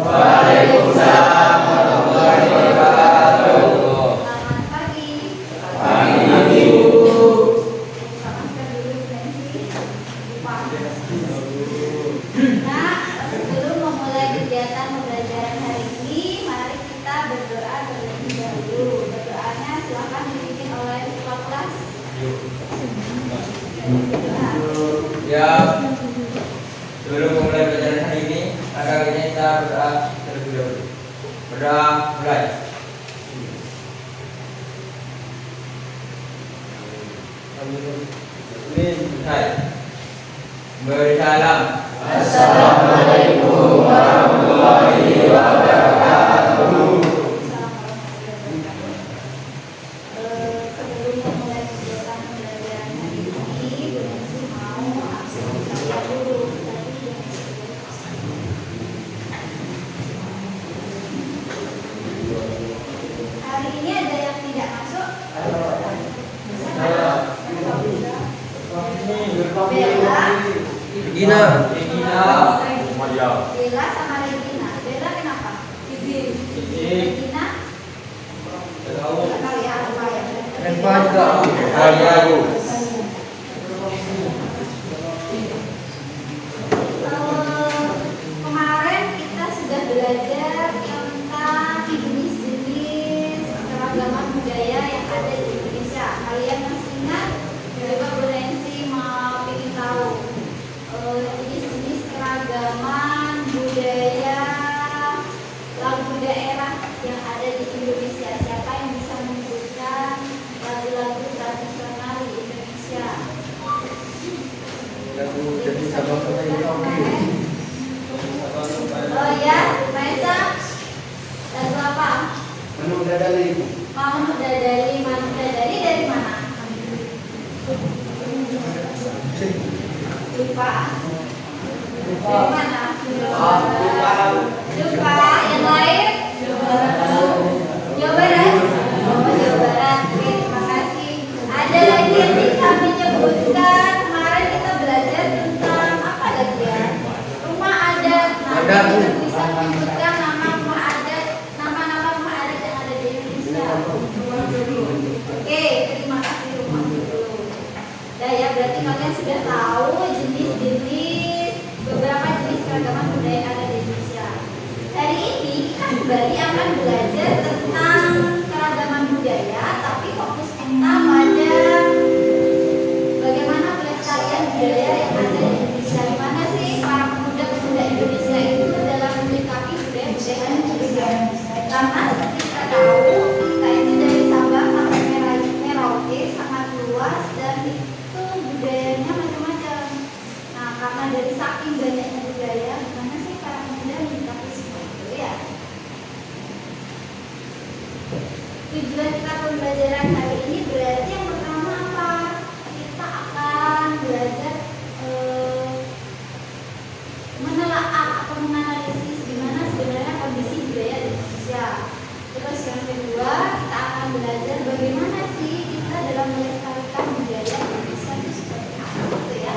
Waalaikumsalam warahmatullahi wabarakatuh. Selamat pagi. Pagi, Ibu. Masker dulu, Nancy. Nah, sebelum memulai kegiatan pembelajaran hari ini, mari kita berdoa terlebih dahulu. Berdoanya silakan dipimpin oleh ketua kelas. Ya, sebelum memulai pelajaran hari ini, maka kita berdoa terlebih dahulu. Berdoa mulai. Hai. Beri salam. Assalamualaikum warahmatullahi wabarakatuh. Sebelum memulai kegiatan pembelajaran hari ini, Bu Nancy mau absen saya dulu. Hari ini ada yang tidak masuk? Regina. Bella sama Regina. Bella kenapa? Regina? Nggak tahu ya apa ya. Kemarin kita sudah belajar tentang jenis-jenis keragaman budaya yang ada di Indonesia. Kalian masih ingat? Coba Bu Nancy mau ingin tahu jenis-jenis keragaman budaya lagu daerah yang ada di Indonesia. Siapa yang bisa menyebutkan lagu-lagu tradisional di Indonesia? Oh ya, Maisa, lagu apa? Manu Dadali. Manu Dadali dari mana? Lupa. Dari mana? Lupa. Yang lain? Jawa Barat. Oh, Jawa Barat. Oke, terima kasih. Ada lagi yang bisa menyebutkan? Kemarin kita belajar tentang apa lagi ya? Rumah adat. Nah, bisa menyebutkan nama rumah adat, nama-nama rumah adat yang ada di Indonesia. Oke, terima kasih rumah dulu. Nah ya, berarti kalian sudah tahu jenis-jenis beberapa jenis keragaman budaya yang ada di Indonesia. Hari ini kita kembali akan belajar tentang keragaman budaya, tapi fokus kita pada bagaimana pelestarian budaya yang ada di Indonesia. Gimana sih para pemuda-pemuda Indonesia itu dalam menyikapi budaya-budaya Indonesia? Karena seperti kita tahu, kita itu dari Sabang sampai Merauke sangat luas dan itu budayanya macam-macam. Nah, karena dari saking banyaknya budaya, gimana sih para pemuda menyikapi semua itu ya? Tujuan kita pembelajaran hari ini berarti yang pertama apa? Kita akan belajar menelaah atau menganalisis gimana sebenarnya kondisi budaya di Indonesia. Terus yang kedua, kita akan belajar bagaimana sih kita dalam melestarikan budaya Indonesia itu seperti apa gitu ya.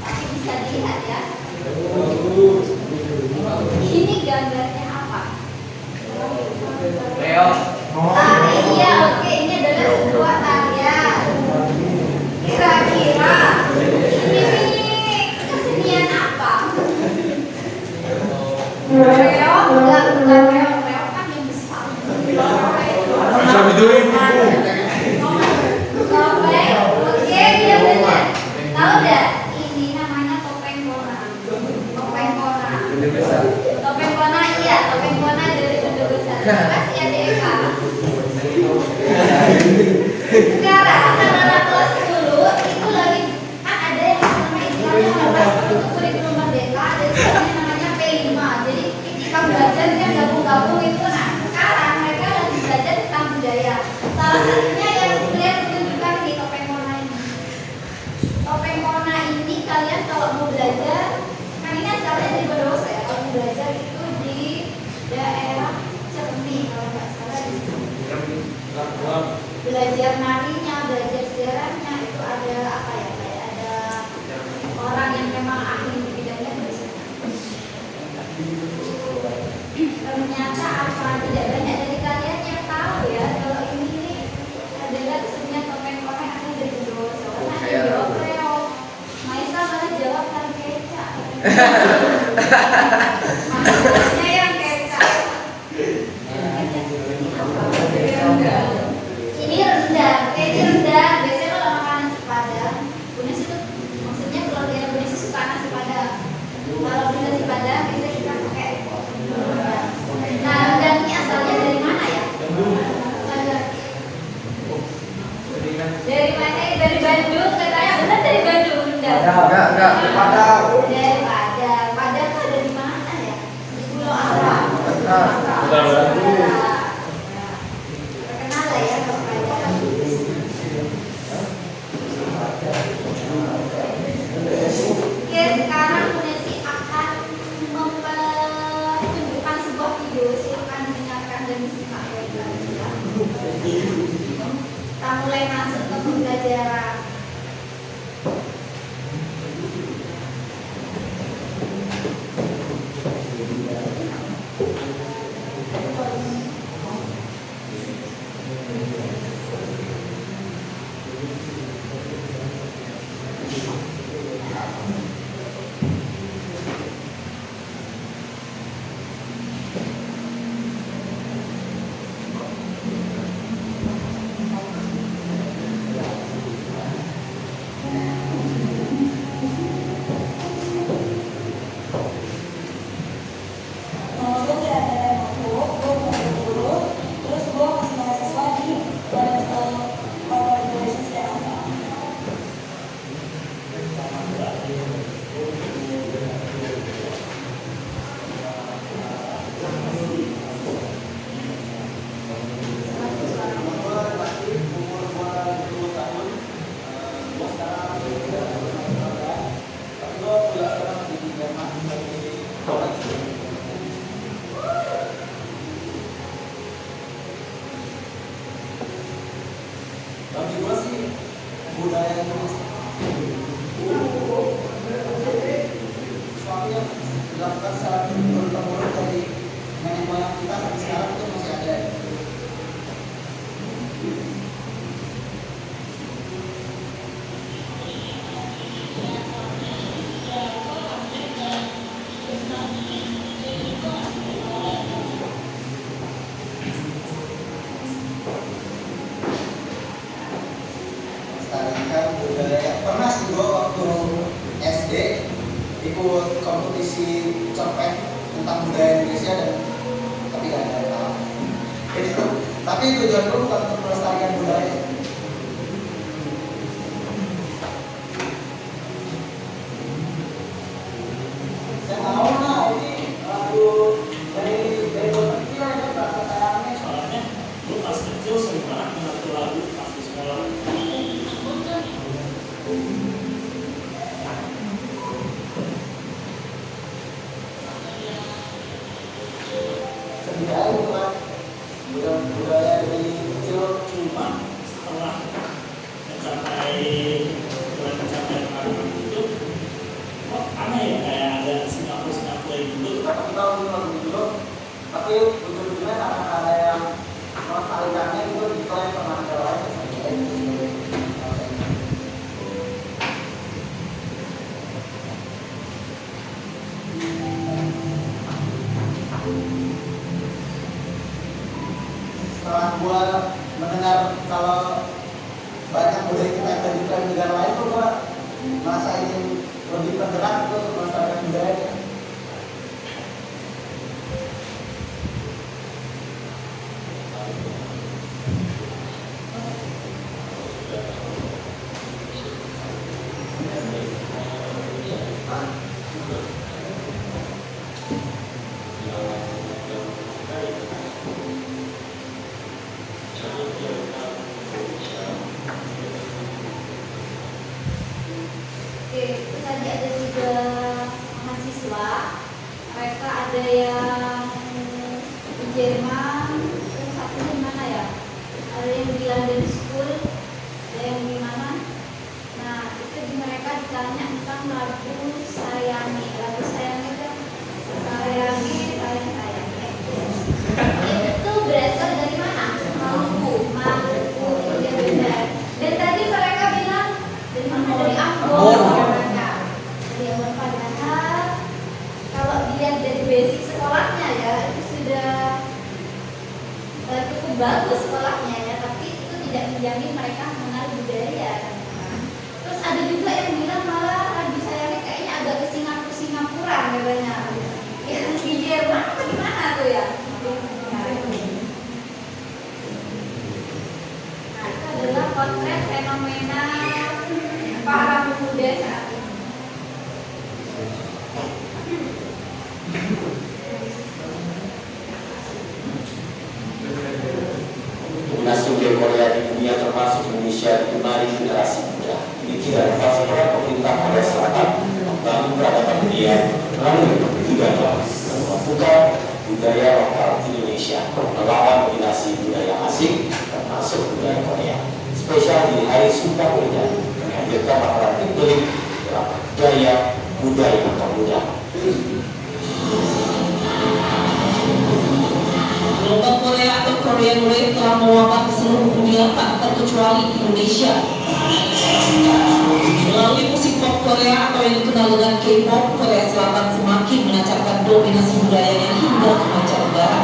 Tapi bisa dilihat ya. Ini gambarnya apa? Leo. Tari ya, oke, ini adalah sebuah tarian. Kira-kira ini kesenian apa? Reog, bukan reog kan yang besar. Topeng, oke, dia benar. Tahu nggak? Ini namanya topeng kona. Topeng kona. Topeng kona, iya, topeng kona dari Benda Besar. Terima kasih ya Eka. Sekarang anak-anak kelas 10 itu lagi kan ada yang namanya istilahnya kelas 10 itu kurikulum merdeka, ada istilahnya namanya P5. Jadi ketika belajar kan gabung-gabung itu. Nah, sekarang mereka lagi belajar tentang budaya. narinya, belajar sejarahnya, itu ada apa ya, kayak ada orang yang memang ahli di bidangnya biasanya. Ternyata apa, tidak banyak dari kalian yang tahu ya kalau ini adalah kesenian topeng korek asal dari Bondowoso. Karena jawab reog, Maisa malah jawab tari kecak. Maksudnya yang kecak. Ini rendang, ini rendang. Biasanya kalau makan nasi padang, Bunes itu maksudnya keluarga Bunes itu suka nasi padang. Kalau beli nasi padang biasanya kita pakai rendang. Nah, rendang ini asalnya dari mana ya? Dari mana? Dari Bandung, katanya benar dari Bandung rendang. Enggak, Padang. Dari Padang. Padang itu ada di mana ya? Di Pulau apa? Padang. Terkenal lah ya kalau Padang. Oke, sekarang Bunesi akan mempertunjukkan sebuah video. Silakan dengarkan dan disimak baik-baik ya. Kita mulai masuk ke pembelajaran. Bagi gue sih budaya Indonesia sesuatu yang dilakukan secara turun-temurun dari nenek moyang kita sampai sekarang itu masih ada. Melestarikan budaya. Pernah sih gue waktu SD ikut kompetisi cerpen tentang budaya Indonesia dan tapi gak ada yang tahu. Tapi tujuan gue bukan untuk melestarikan budaya. Saya tahu nah ini lagu dari gue kecil ya bahasa sayangnya. Soalnya lu pas kecil sering banget dengar lagu pas di sekolah. Sedih aja gitu kan budaya dari kecil. Cuma setelah mencapai kemarin itu kok aneh ya, kayak ada Singapura gitu. Kita tahu lagu dulu tapi ujung-ujungnya karena ada yang nostalgianya itu diklaim sama negara lain. Setelah gua mendengar kalau banyak budaya kita yang diklaim negara lain tuh gua merasa ingin lebih tergerak untuk melestarikan budaya. Oke, itu tadi ada 3 mahasiswa. Mereka ada yang di Jerman, terus satu di mana ya? Ada yang di London School, yang gimana? Nah itu di mereka ditanya tentang lagu Sayangi. Lagu Sayangi itu Sayangi, sayang. Itu berasal dari mana? Maluku itu dia benar. Dan tadi mereka bilang dari mana? Dari Ambon. Mereka dari Ambon, padahal kalau dilihat dari basic sekolahnya ya itu sudah cukup bagus sekolahnya ya, tapi itu tidak menjamin mereka mengenal budaya. Terus ada juga yang bilang malah lagu Sayangi kayaknya agak ke Singapura katanya. Ya di Jerman apa gimana tuh ya? Nah itu adalah potret fenomena para pemuda saat ini. Dominasi budaya Korea di dunia termasuk Indonesia digemari generasi muda. Ini tidak lepas peran pemerintah Korea Selatan membangun peradaban dunia melalui budaya, membuka budaya lokal Indonesia, melawan dominasi budaya asing termasuk budaya Korea. Spesial di Hari Sumpah Pemuda menghadirkan paparan teknik dalam budaya pemuda. Gelombang Korea atau Korean Wave telah mewabah ke seluruh dunia tak terkecuali Indonesia. Melalui musik pop Korea atau yang dikenal dengan K-pop, Korea Selatan semakin menancapkan dominasi budayanya hingga ke mancanegara.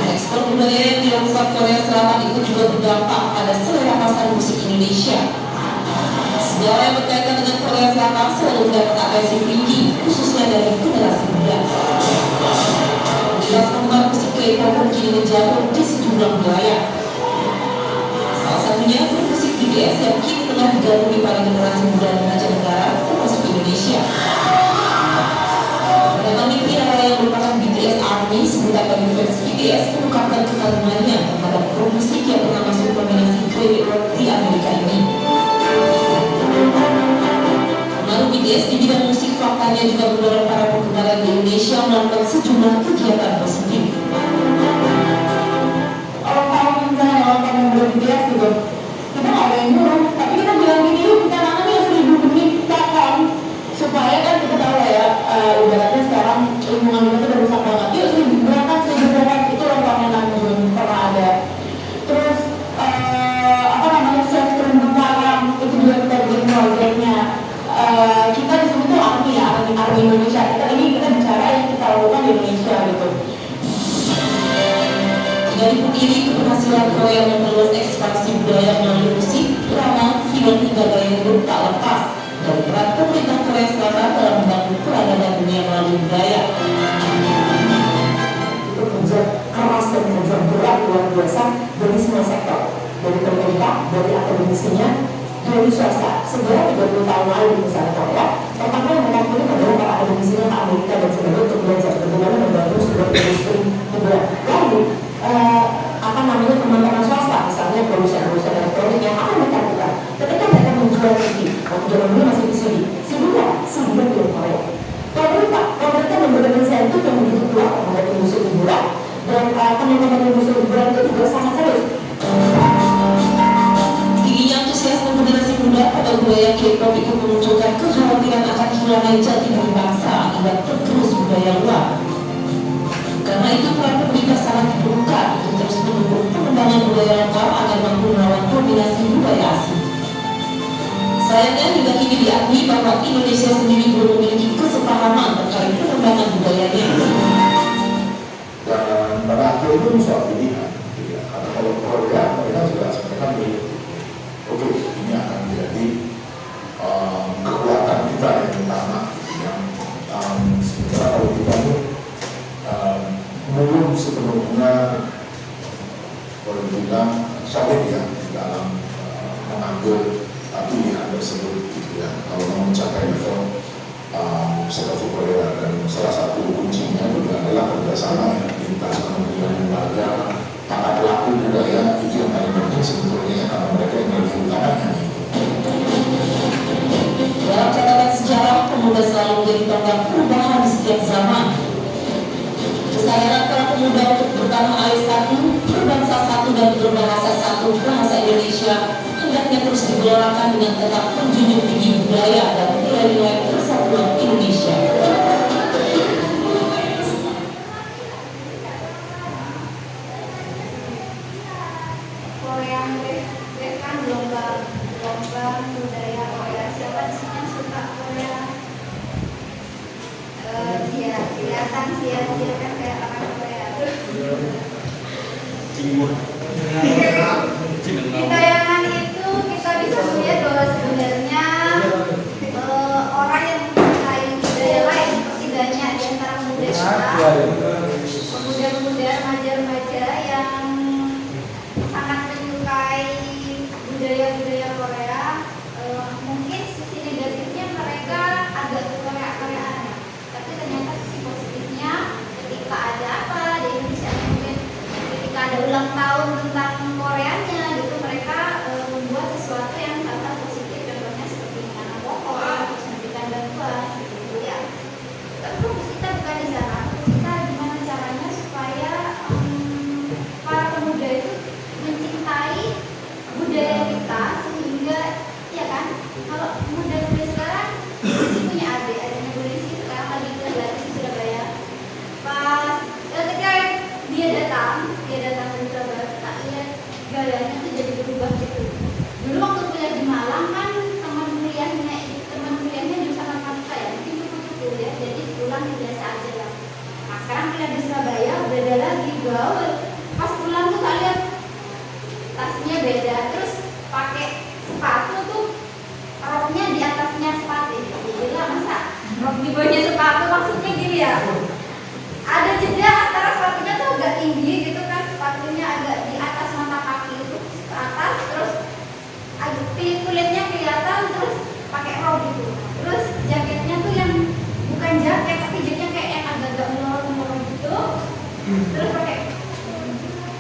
Ekspor budaya yang dilakukan Korea Selatan itu juga berdampak pada selera pasar musik Indonesia. Segala yang berkaitan dengan Korea Selatan selalu mendapat atensi tinggi, khususnya dari generasi muda. Jelas penggemar musik K-pop pun kini menjamur di sejumlah wilayah. Salah satunya grup musik BTS yang kini tengah digandrungi para generasi muda dan mancanegara termasuk Indonesia. Pertama mimpi yang merupakan BTS Army, sebutan bagi fans BTS, mengungkapkan kekagumannya terhadap grup musik yang pernah masuk nominasi Grammy Award di Amerika ini. Lalu BTS di bidang musik faktanya juga mendorong para penggemar di Indonesia melakukan sejumlah kegiatan positif. Kalau misalnya nonton yang BTS gitu, kita nggak ada yang nyuruh, tapi kita bilang gini yuk kita nangani 1000 menit kan, supaya kan kita tahu ya, ibaratnya sekarang lingkungan kita tuh udah rusak banget. Yuk 1000 berapa itu lompatnya belum pernah ada. Terus self-stream barang itu juga kita bikin proyeknya. Kita di sini tuh army Indonesia. Kita bicara yang kita lakukan di Indonesia gitu. Dari ini keberhasilan Korea memperluas ekspansi budaya melalui musik, drama, film hingga gaya hidup tak lepas dari peran pemerintah Korea Selatan dalam membangun peradaban dunia melalui budaya. Itu kerja keras dan kerja berat luar biasa dari semua sektor, dari pemerintah, dari akademisinya, dari swasta. Segera 30 tahun lalu misalnya Korea, pertama yang mereka pilih adalah para akademisinya ke Amerika dan sebagainya untuk belajar bagaimana membangun sebuah industri hiburan. Lalu teman-teman swasta, misalnya produsen elektronik yang akan mereka lakukan ketika mereka menjual CD, waktu zaman dulu masih di CD film Korea. Pemerintah memberikan insentif yang begitu kuat terhadap industri hiburan, dan teman-teman industri hiburan itu juga sangat serius. Tingginya antusiasme generasi muda pada budaya K-pop ikut memunculkan kekhawatiran akan hilangnya jati diri bangsa akibat tergerus budaya luar. Karena itu peran pemerintah sangat diperlukan untuk terus mendukung pengembangan budaya lokal agar mampu melawan dominasi budaya asing. Sayangnya hingga kini diakui bahwa Indonesia sendiri belum memiliki kesepahaman terkait pengembangan budayanya. Dan pada akhir itu soal pilihan, ya. Karena kalau Korea, mereka juga sebenarnya milih, oke, ini akan menjadi kekuatan kita yang utama, yang sementara kalau kita itu belum sepenuhnya boleh dibilang solid ya dalam mengambil pilihan tersebut gitu ya. Kalau mau mencapai level seperti Korea, dan salah satu kuncinya juga adalah kerjasama ya, lintas kementerian lembaga, para pelaku budaya itu yang paling penting sebetulnya karena mereka yang lebih utamanya gitu. Dalam catatan sejarah, pemuda selalu menjadi tonggak perubahan di setiap zaman. Kesadaran para pemuda untuk bertanah air satu, berbangsa satu dan berbahasa satu bahasa Indonesia hendaknya terus digalakan dengan tetap menjunjung tinggi budaya dan nilai-nilai persatuan Indonesia. Korea Wave kan gelombang budaya Korea. Siapa di sini yang suka Korea? Iya, kelihatan sih ya, dia kan kayak orang Korea. Di tayangan itu kita bisa melihat bahwa sebenarnya orang yang menyukai budaya lain seperti banyak di antara pemuda kita, pemuda-pemuda, remaja-remaja yang sangat menyukai budaya-budaya Korea. Mungkin sisi negatifnya mereka agak Korea-Koreaan, tapi ternyata sisi positifnya ketika ada apa di Indonesia, mungkin ketika ada ulang tahun tentang Koreanya gitu, mereka membuat sesuatu yang sangat positif, contohnya seperti menanam pohon, terus memberikan bantuan gitu ya. Tapi fokus kita bukan di sana, fokus kita gimana caranya supaya para pemuda itu mencintai budaya kita, sehingga ya kan, kalau muda-muda sekarang sih punya adiknya boleh sih sekarang lagi kelas di Surabaya. Pas ketika dia datang dari Surabaya, tak lihat gayanya tuh jadi berubah gitu. Dulu waktu kuliah di Malang kan teman kuliahnya jurusan matematika ya, mungkin cukup ya, jadi pulang biasa aja lah. Nah sekarang kuliah di Surabaya beda lagi, gaul. Pas pulang tuh tak lihat tasnya beda, terus pakai sepatu tuh roknya di atasnya sepatu. Gila, masa rok di bawahnya sepatu, maksudnya gini ya, ada jeda antara sepatunya tuh agak tinggi gitu kan, sepatunya agak di atas mata kaki itu ke atas, terus agak kulitnya kelihatan, terus pakai rok gitu. Terus jaketnya tuh yang bukan jaket tapi jaketnya kayak yang agak-agak melorong-melorong gitu, terus pakai,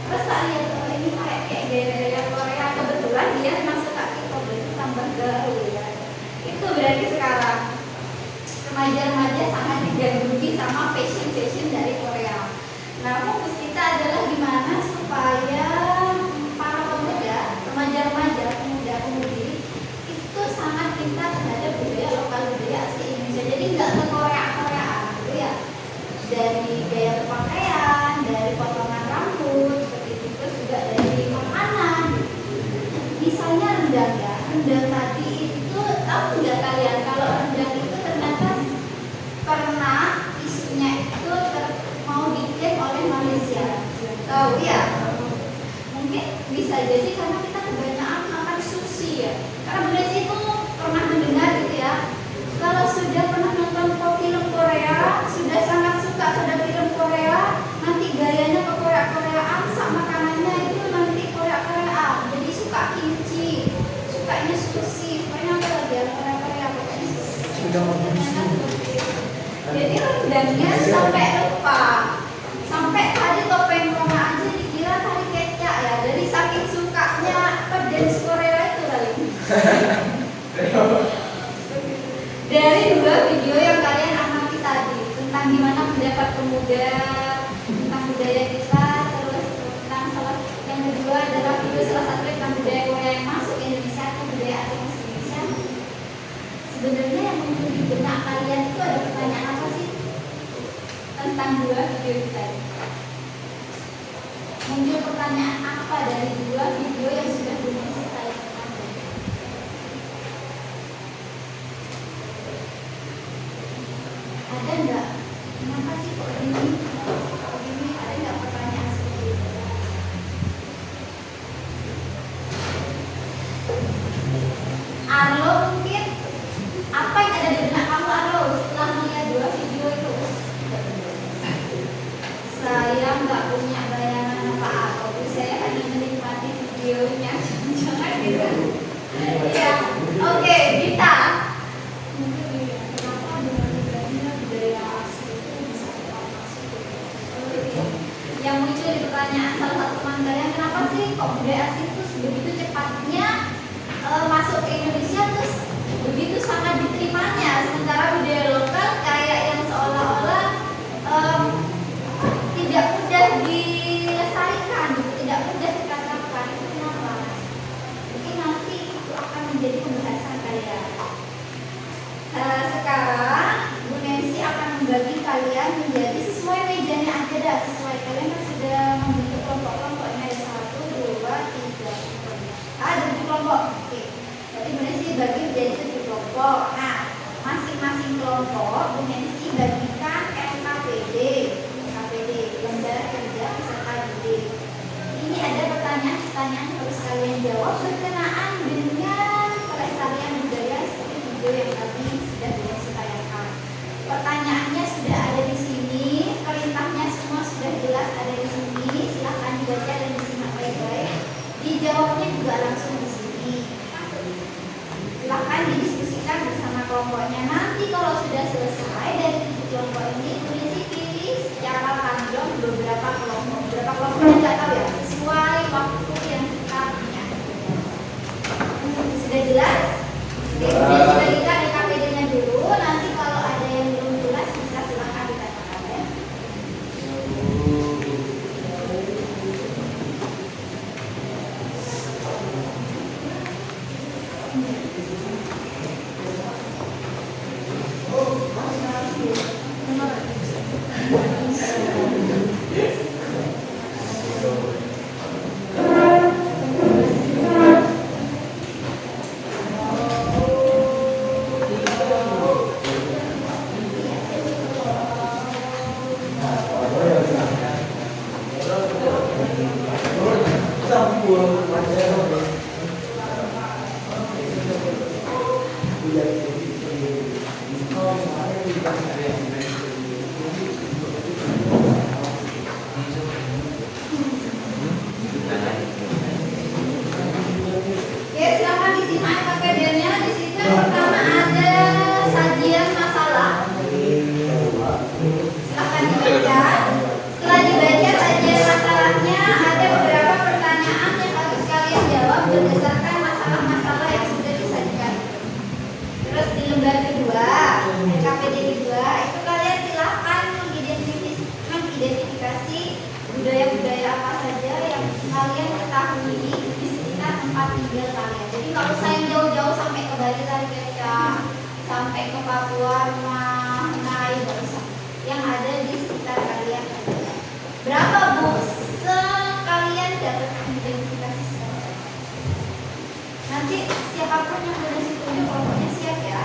terus tak lihat oh ini kayak gaya Korea. Kebetulan dia memang suka K-pop, itu tambah gaul ya. Itu berarti sekarang remaja-remaja sangat digangguti sama fashion dari Korea. Nah fokus kita adalah gimana supaya para pemuda, remaja-remaja, pemuda-pemudi itu sangat cinta terhadap budaya lokal, budaya asli Indonesia. Jadi nggak ke Korea-Koreaan gitu ya. Dari gaya berpakaian, dari potongan rambut, seperti itu, terus juga dari makanan. Misalnya rendang ya, rendang tadi itu tahu nggak kalian kalau rendang itu ternyata pernah isunya itu mau diklaim oleh Malaysia. Tahu ya? Mungkin bisa jadi karena kita kebanyakan makan sushi ya. Karena Malaysia itu pernah mendengar gitu ya. Kalau sudah pernah nonton film Korea, sudah sangat suka terhadap film Korea, nanti gayanya ke Korea-Koreaan, sama makanannya itu nanti Korea-Koreaan. Jadi suka kimchi, sukanya sushi, pokoknya apa lagi ya Korea-Korea, pokoknya sushi. Jadi rendangnya sampai lupa, sampai tadi topeng Roma aja dikira tari kecap ya, dari saking sukanya pedens Korea itu kali. Dari dua video yang kalian amati tadi tentang gimana pendapat pemuda tentang budaya kita, terus tentang yang kedua adalah video salah satu tentang budaya Korea yang masuk ke Indonesia atau budaya asing masuk Indonesia. Sebenarnya yang muncul di benak kalian itu ada pertanyaan apa sih tentang dua video kita ini? Muncul pertanyaan apa dari dua video yang sudah dimulai saya? Ada enggak? Kenapa sih kok ini? Ada enggak pertanyaan seperti itu? Arlo mungkin apa yang ada di benak kamu Arlo setelah melihat dua video itu? Saya nggak punya bayangan apa-apa, saya hanya menikmati videonya. Jangan gitu. Ya, oke, Gita. Yang muncul di pertanyaan salah satu teman kalian, kenapa sih kok budaya asing itu begitu cepatnya masuk ke Indonesia, terus begitu sangat diterimanya, sementara budaya lokal kayak yang seolah-olah tidak mudah dilestarikan, tidak mudah dikatakan kelompok. Nah, masing-masing kelompok Bu Mensi bagikan LKPD, lembar kerja peserta didik. Ini ada pertanyaan harus kalian jawab berkenaan dengan pelestarian budaya seperti video yang tadi sudah disampaikan. Pertanyaannya sudah ada di sini, perintahnya semua sudah jelas ada di sini. Silahkan dibaca dan disimak baik-baik. Dijawabnya juga langsung di sini. Silahkan didiskusikan bersama kelompoknya. Nanti kalau sudah selesai dari 7 kelompok ini, tulis pilih secara random beberapa kelompok. Berapa kelompoknya nggak tahu ya, sesuai waktu yang kita punya. Sudah jelas? Sudah kita LKPD-nya dulu. Nanti kalau ada yang belum jelas bisa silahkan dikatakan ya. Oke, silahkan disimak LKPD-nya. Di situ yang pertama ada sajian masalah. Silahkan dibaca. Setelah dibaca sajian masalahnya, ada beberapa pertanyaan yang harus kalian jawab berdasarkan masalah-masalah yang sudah disajikan. Terus di lembar kedua, LKPD kedua, itu kalian silahkan mengidentifikasi budaya-budaya apa saja yang kalian ketahui di sekitar tempat tinggal kalian. Jadi nggak usah yang jauh-jauh sampai ke Bali Tariketa, sampai ke Papua, Menai, nggak usah. Yang ada di sekitar kalian. Berapa Bu? Sekalian dapat identifikasi sekarang. Nanti siapapun yang sudah ditunjuk kelompoknya siap ya.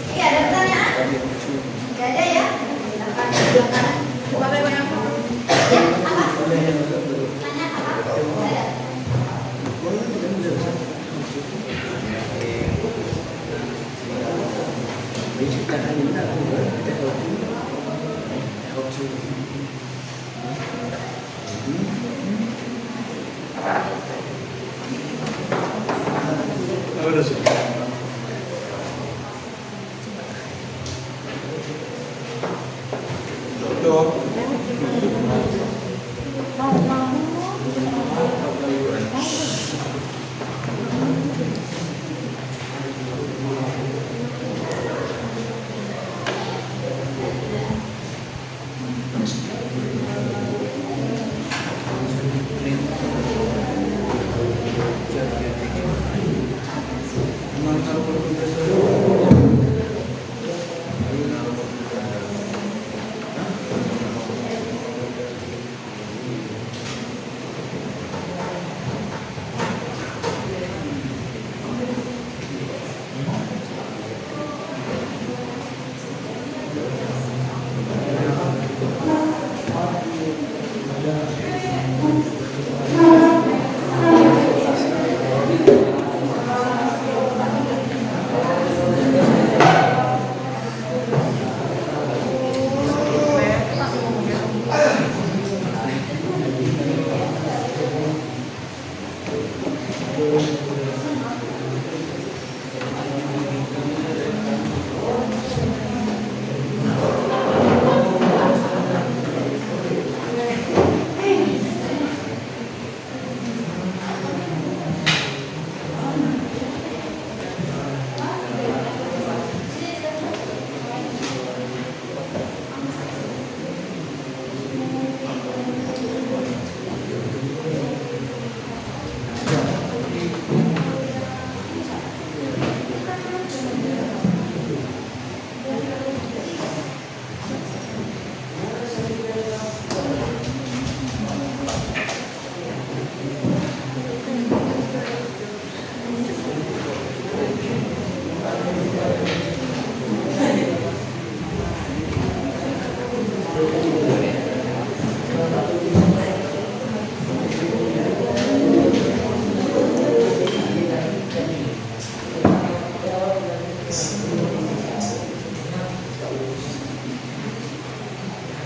Iya, ada pertanyaan? Tidak ada ya? Silakan. Ya, apa? Tanya apa? Ada.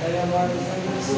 Saya mau diskusi.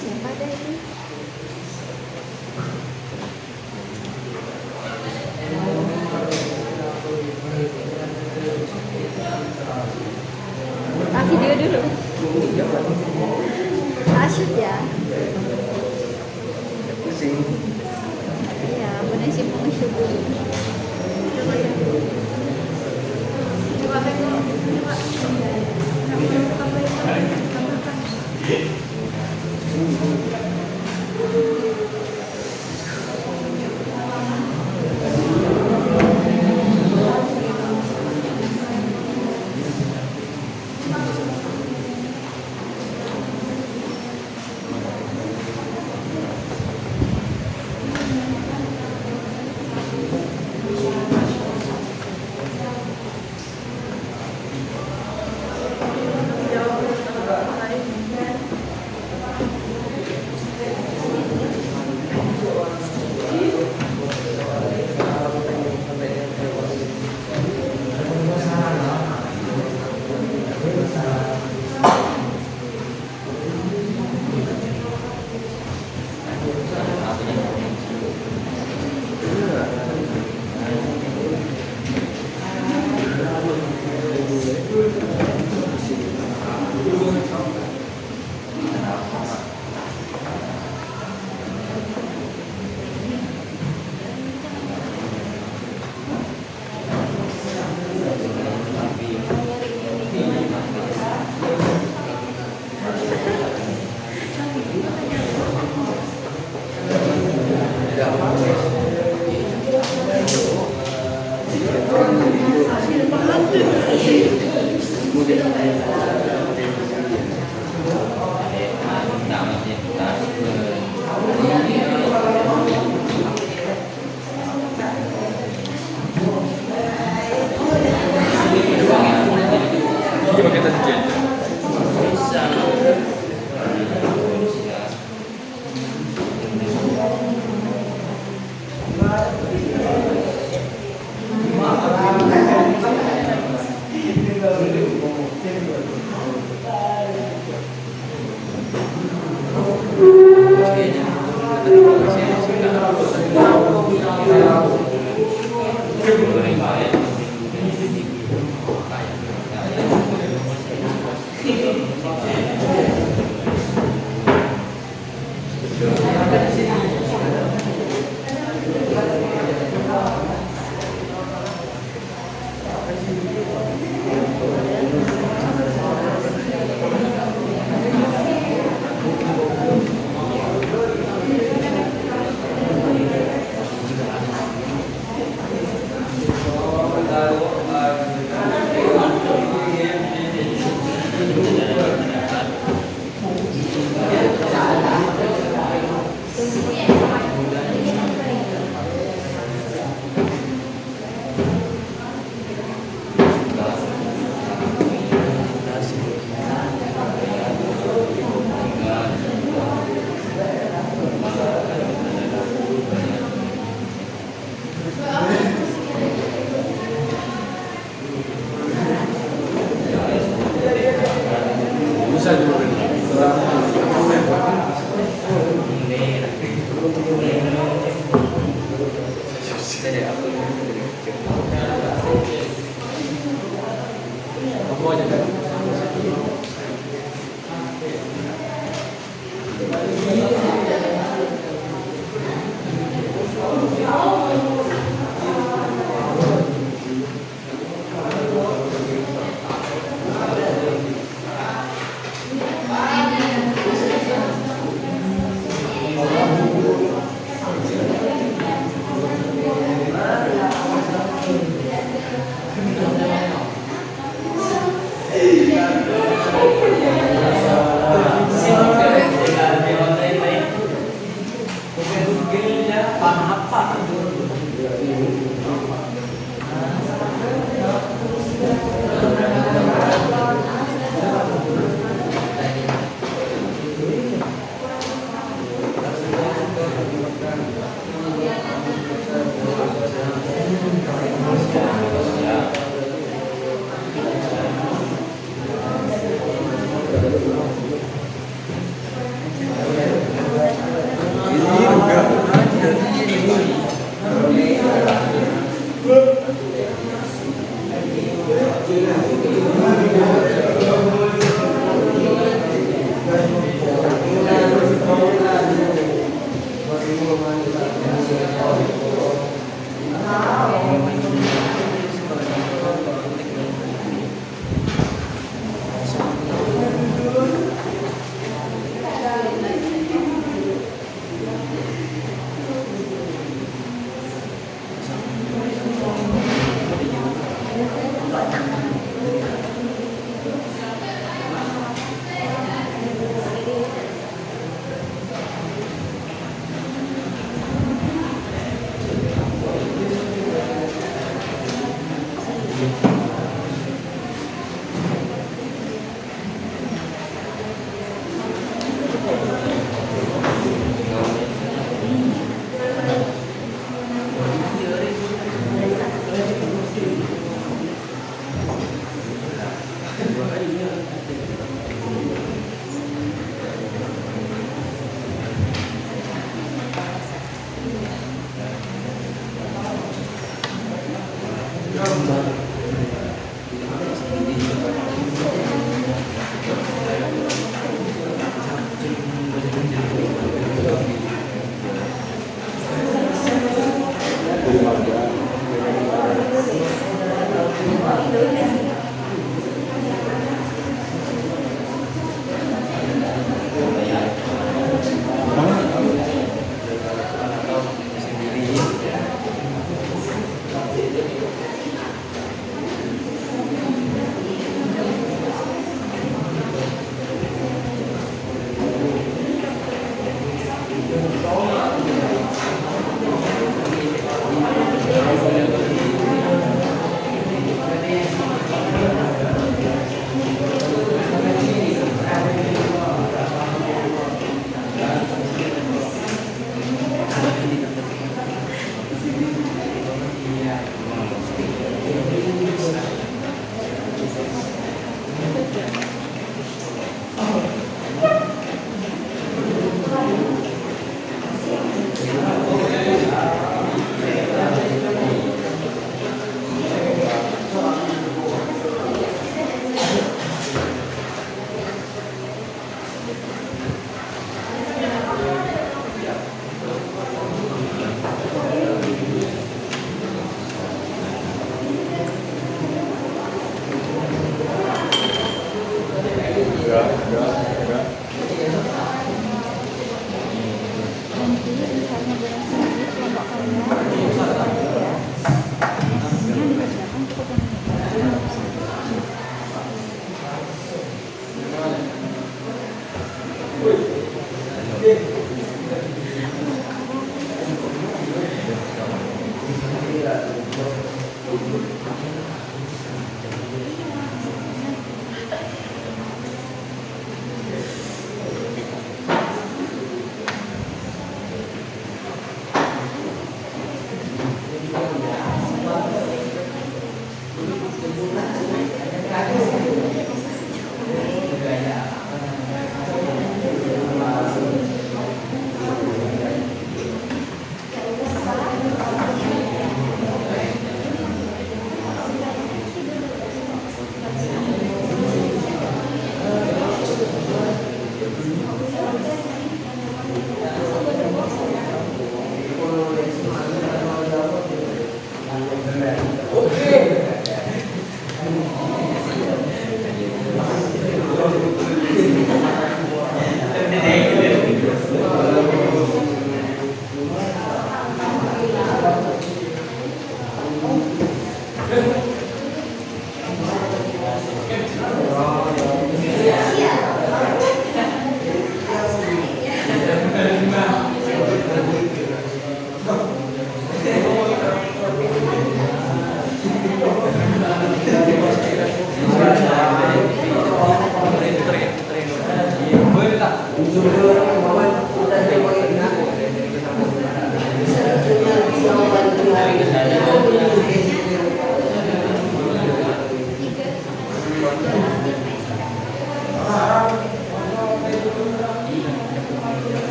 Siapa dah ini? Ah, video dulu. Asyik ya. Pusing. Iya, benar sih mau nge-shoot dulu. Coba tengok.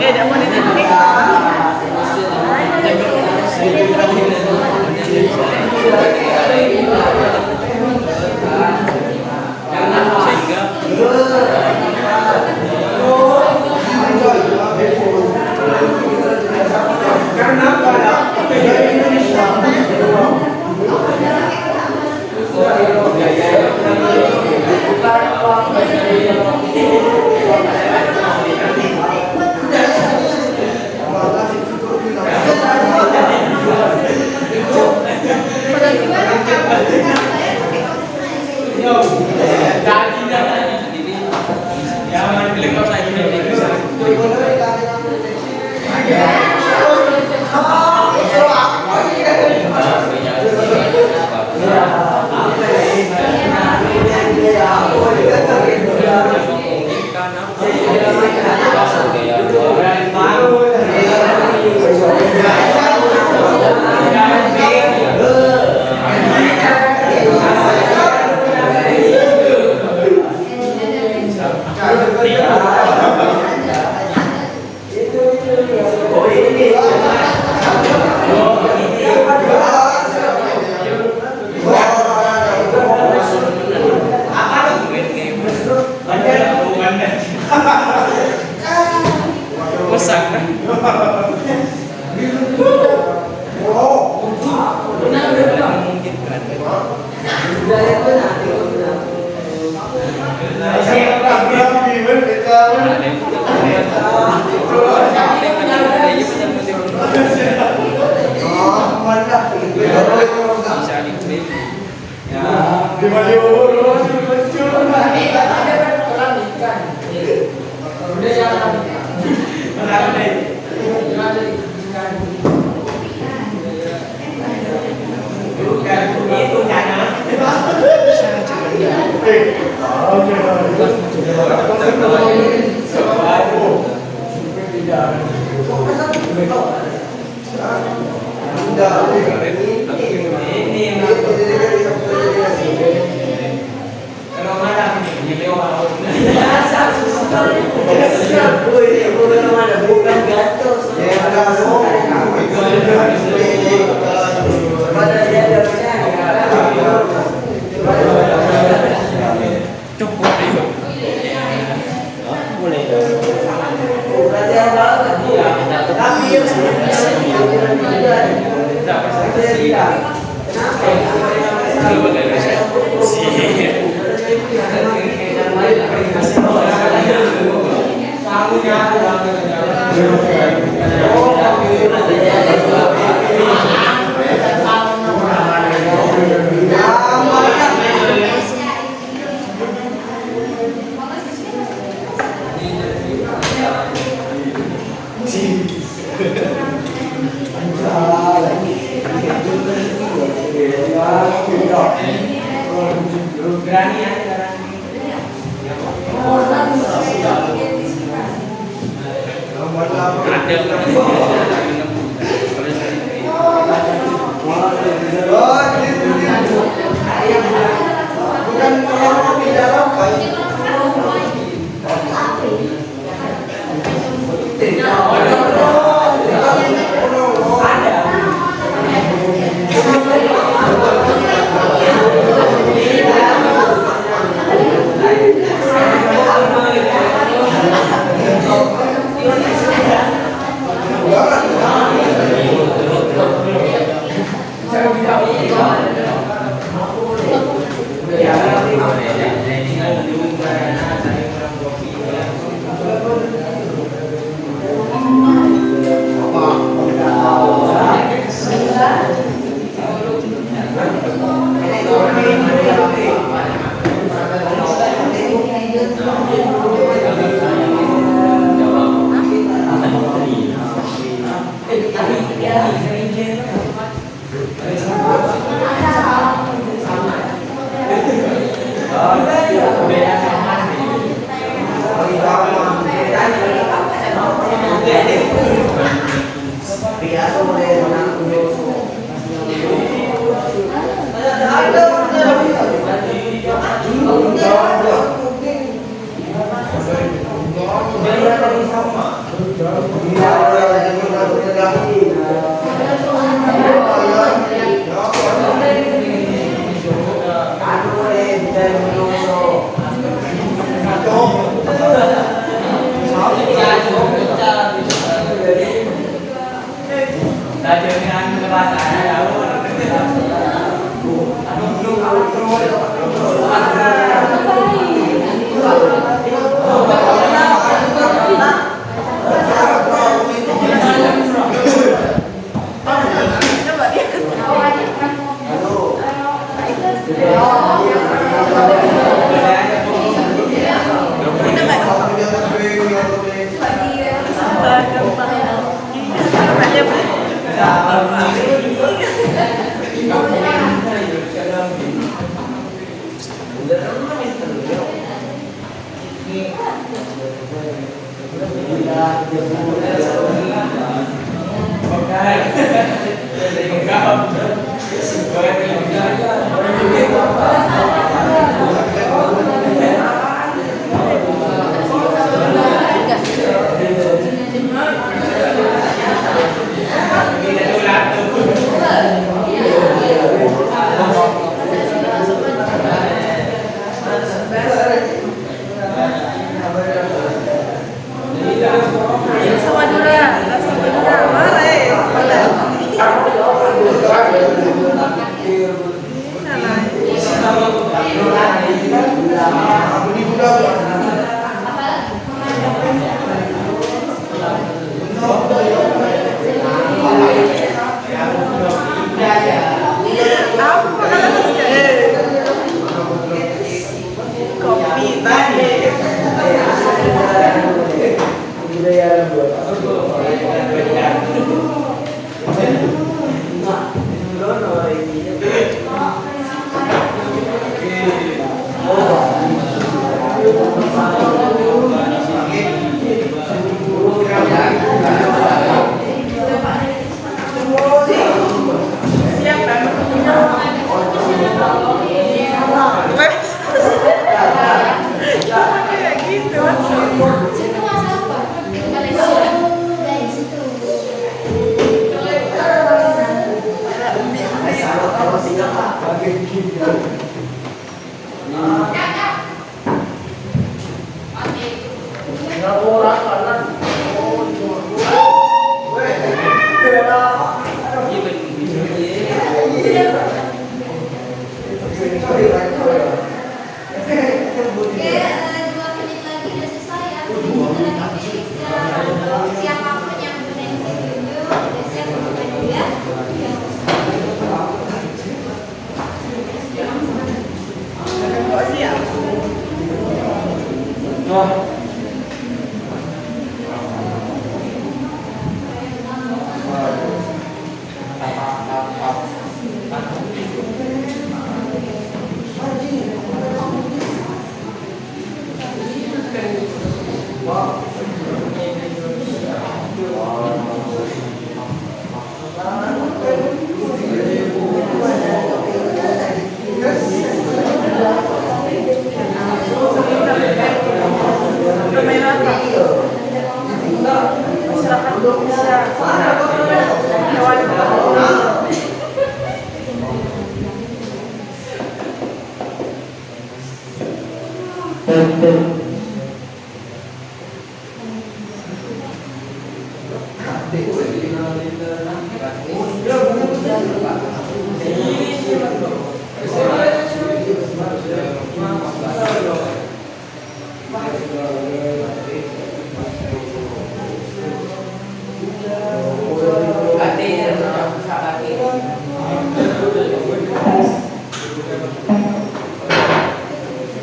Saya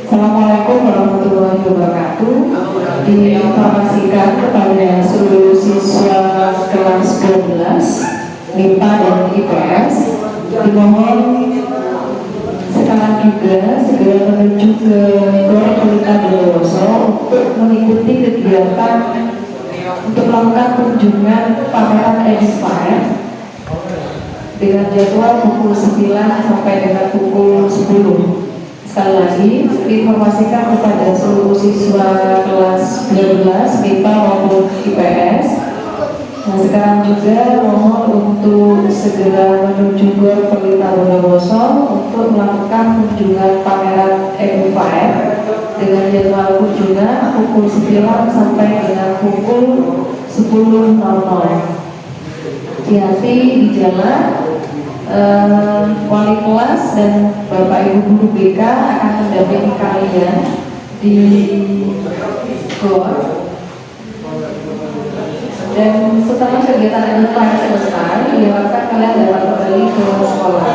Assalamualaikum warahmatullahi wabarakatuh. Diinformasikan kepada seluruh siswa kelas 12 MIPA dan IPS, dimohon sekarang juga segera menuju ke Gor Pelita Bondowoso untuk mengikuti kegiatan untuk melakukan kunjungan pameran Edifier dengan jadwal pukul 9 sampai dengan pukul 10. Sekali lagi, diinformasikan kepada seluruh siswa kelas 12 MIPA maupun IPS. Nah, sekarang juga mohon untuk segera menuju Gor Pelita Bondowoso untuk melakukan kunjungan pameran Edifier dengan jadwal kunjungan pukul 9 sampai dengan pukul 10.00. Hati-hati di jalan. wali kelas dan Bapak Ibu guru BK akan mendampingi kalian di GOR. Dan setelah kegiatan edukasi selesai, diharapkan kalian dapat kembali ke sekolah.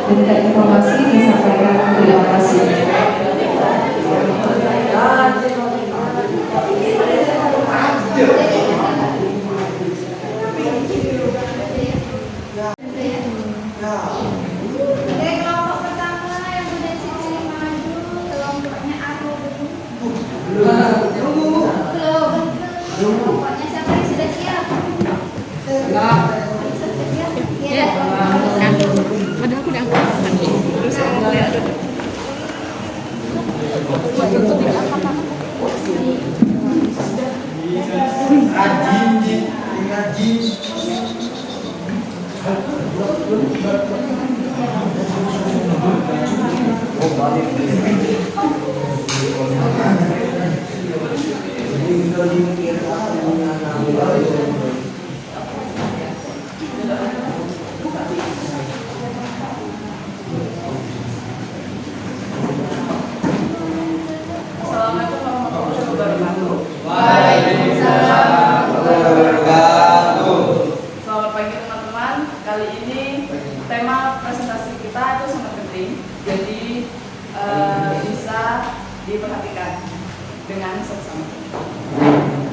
Demikian informasi disampaikan. Terima kasih. Oke, kelompok pertama yang Bunda Siti maju, kelompoknya aku kelompoknya siapa yang sudah siap? Ya. Padahal aku udah terus ngeliat Assalamualaikum warahmatullahi wabarakatuh. Waalaikumsalam wabarakatuh. Selamat pagi teman-teman. Kali ini tema presentasi kita itu sangat penting, jadi bisa diperhatikan dengan seksama.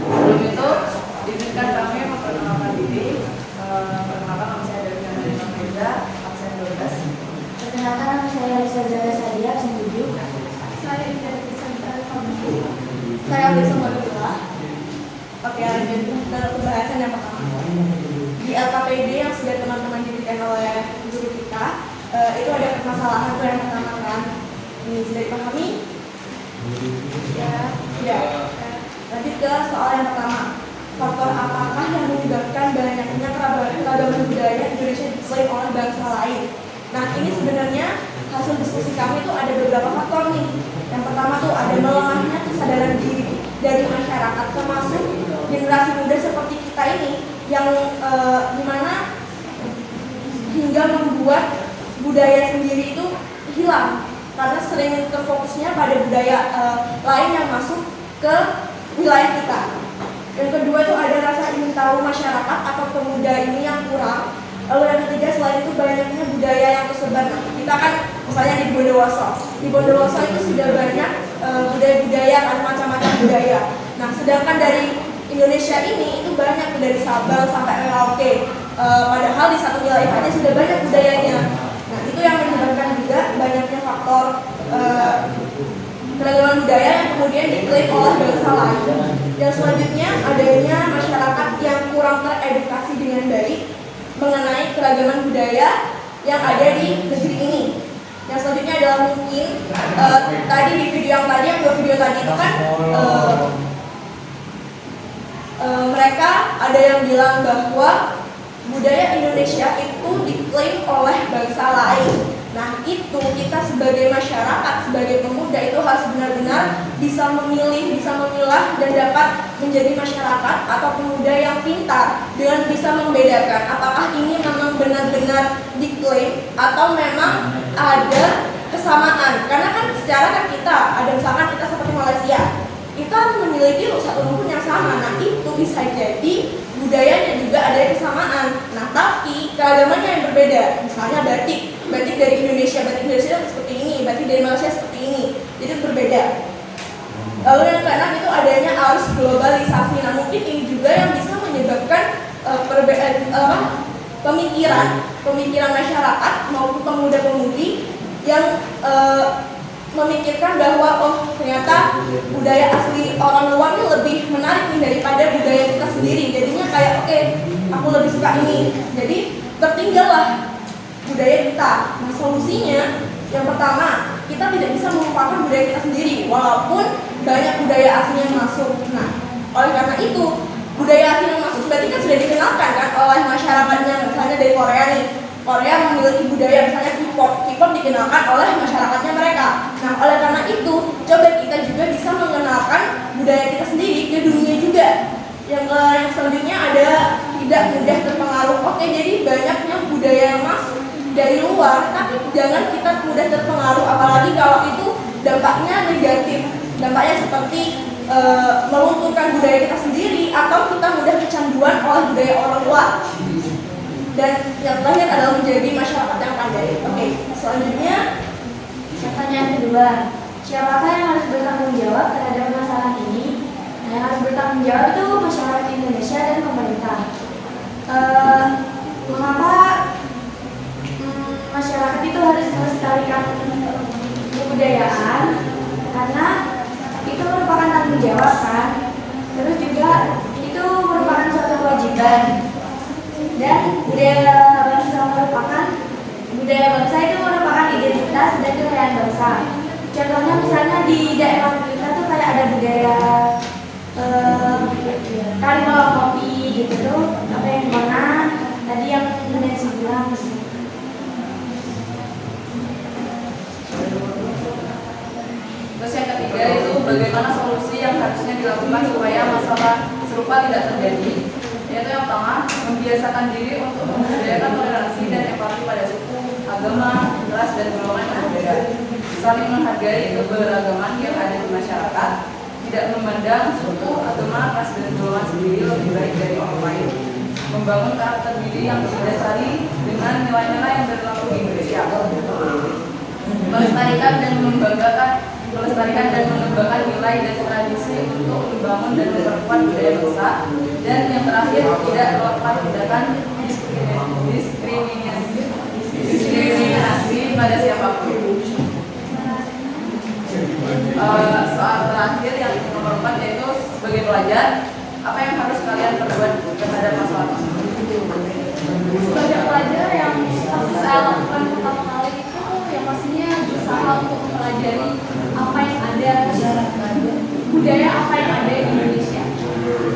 Sebelum itu, izinkan kami memperkenalkan diri. Perkenalkan nama saya Devina Marina Meda, absen 12. Perkenalkan, nama saya Lisa Zara Sadia, absen 7. Saya Ida Santara Kamil. Saya Lisa Marina. Oke, lanjut ke pembahasan yang pertama. Di LKPD yang sudah teman-teman diberikan oleh guru kita, itu ada permasalahan tuh yang pertama kan. Ini sudah dipahami? Ya. Lanjut ke soal yang pertama. Faktor apakah yang menyebabkan banyaknya keragaman budaya Indonesia diklaim oleh bangsa lain? Nah, ini sebenarnya hasil diskusi kami itu ada beberapa faktor nih. Yang pertama tuh ada melemahnya kesadaran diri dari masyarakat, termasuk generasi muda seperti kita ini yang dimana hingga membuat budaya sendiri itu hilang karena sering terfokusnya pada budaya lain yang masuk ke wilayah kita. Yang kedua itu ada rasa ingin tahu masyarakat atau pemuda ini yang kurang. Lalu yang ketiga, selain itu banyaknya budaya yang tersebar. Nah, kita kan misalnya di Bondowoso. Di Bondowoso itu sudah banyak budaya-budaya kan, macam-macam budaya. Nah, sedangkan dari Indonesia ini itu banyak dari Sabang sampai Merauke. Padahal di satu wilayah aja sudah banyak budayanya. Nah, itu yang menyebabkan juga banyaknya faktor keragaman budaya yang kemudian diklaim oleh bangsa lain. Yang selanjutnya adanya masyarakat yang kurang teredukasi dengan baik mengenai keragaman budaya yang ada di negeri ini. Yang selanjutnya adalah mungkin tadi di video yang tadi, yang dua video tadi itu kan mereka ada yang bilang bahwa budaya Indonesia itu diklaim oleh bangsa lain. Nah, itu kita sebagai masyarakat, sebagai pemuda itu harus benar-benar bisa memilih, bisa memilah dan dapat menjadi masyarakat atau pemuda yang pintar dengan bisa membedakan apakah ini memang benar-benar diklaim atau memang ada kesamaan. Karena kan secara kan kita ada, misalkan kita seperti Malaysia, kita memiliki satu rumpun yang sama. Nah, itu bisa jadi budayanya juga ada kesamaan. Nah, tapi keragamannya yang berbeda. Misalnya batik dari Indonesia, batik Indonesia seperti ini, batik dari Malaysia seperti ini. Jadi berbeda. Lalu yang keenam itu adanya arus globalisasi. Nah, mungkin ini juga yang bisa menyebabkan pemikiran masyarakat maupun pemuda-pemudi yang memikirkan bahwa oh ternyata budaya asli orang luar ini lebih menarik nih daripada budaya kita sendiri. Jadinya kayak oke, aku lebih suka ini. Jadi tertinggallah budaya kita. Nah, solusinya yang pertama, kita tidak bisa melupakan budaya kita sendiri walaupun banyak budaya asing yang masuk. Nah, oleh karena itu budaya asing yang masuk berarti kan sudah dikenalkan kan oleh masyarakatnya. Misalnya dari Korea nih, Korea memiliki budaya misalnya K-pop dikenalkan oleh masyarakatnya mereka. Nah, oleh karena itu coba kita juga bisa mengenalkan budaya kita sendiri ke dunia juga. Yang selanjutnya ada tidak mudah terpengaruh. Oke, jadi banyaknya budaya yang masuk dari dampaknya negatif. Dampaknya seperti melunturkan budaya kita sendiri atau kita mudah kecanduan oleh budaya orang luar. Dan yang terakhir adalah menjadi masyarakat yang pandai. Oke, selanjutnya Pertanyaan kedua, siapakah yang harus bertanggung jawab terhadap masalah ini? Nah, yang harus bertanggung jawab itu masyarakat Indonesia dan pemerintah. Mengapa masyarakat itu harus melestarikan kebudayaan? Karena itu merupakan tanggung jawab kan. Terus juga itu merupakan suatu kewajiban. Dan budaya bangsa itu merupakan identitas dan kekayaan bangsa. Contohnya misalnya di daerah kita tuh kayak ada budaya kali malam kopi gitu tuh, apa yang mana tadi yang Nancy bilang. Terus yang ketiga itu bagaimana solusi yang harusnya dilakukan supaya masalah serupa tidak terjadi. Yaitu yang pertama, membiasakan diri untuk membudayakan toleransi dan empati pada suku, agama, ras, dan golongan yang berbeda. Saling menghargai keberagaman yang ada di masyarakat, tidak memandang suku, agama, ras, dan golongan sendiri lebih baik dari orang lain. Membangun karakter diri yang berdasari dengan nilai-nilai yang berlaku di Indonesia. Melestarikan dan mengembangkan nilai dan tradisi untuk membangun dan memperkuat budaya bangsa. Dan yang terakhir, tidak melakukan tindakan diskriminasi pada siapapun. Soal terakhir yang nomor 4 yaitu sebagai pelajar, apa yang harus kalian perbuat terhadap masalah tersebut? Sebagai pelajar yang saya lakukan pertama kali itu yang pastinya berusaha untuk mempelajari apa yang ada budaya apa yang ada di Indonesia.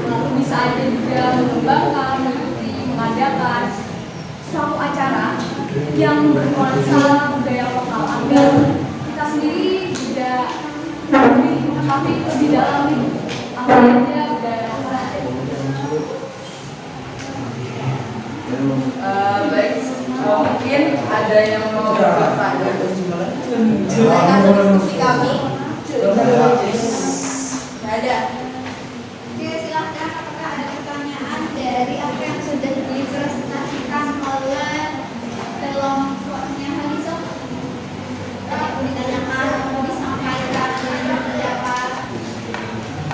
Lalu bisa aja juga mengembangkan, mengikuti, mengadakan suatu acara yang bernuansa budaya lokal agar kita sendiri juga lebih dalam apa aja budaya lokal. Baik, mungkin ada yang mau bertanya. diskusi kami. Ada. Oke, silahkan. Apakah ada pertanyaan dari apa yang sudah dipresentasikan oleh kelompoknya Haliso? Tadi mau ditanyakan, mau disampaikan pendapat.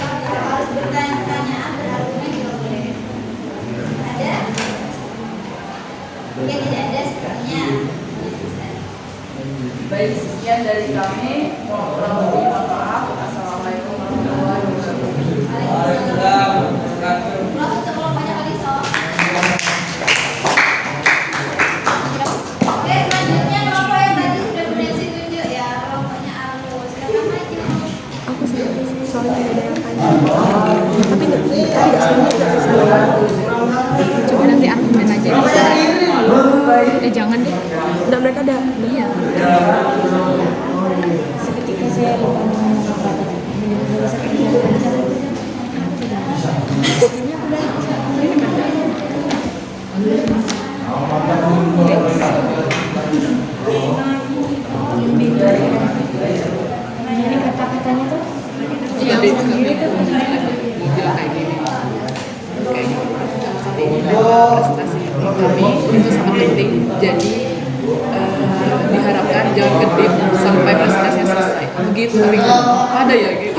Kalau harus bertanya-tanyaan berargumen juga boleh. Ada? Mungkin tidak ada sepertinya. Baik, sekian dari kami. Kurang lebih mohon maaf. Assalamualaikum warahmatullahi wabarakatuh. Waalaikumsalam. Untuk kelompoknya Haliso. Oke, selanjutnya kelompok yang tadi sudah berdiri tunjuk ya, kelompoknya Arlo. Silakan maju. Aku soalnya ada yang tanya. Tapi nggak sesuai. Coba nanti argumen aja. Jangan deh. Dan mereka ada. Iya. Seketika saya lupa mengenai kata mendengar saya lancar. Ini aku udah. Jadi kata-katanya tuh Iya, sendiri tuh bilang kayak gini. Kayak gini. Sampai ini prestasi kami itu sangat penting. Jadi diharapkan jangan kedip sampai presentasinya selesai. Begitu ada ya gitu.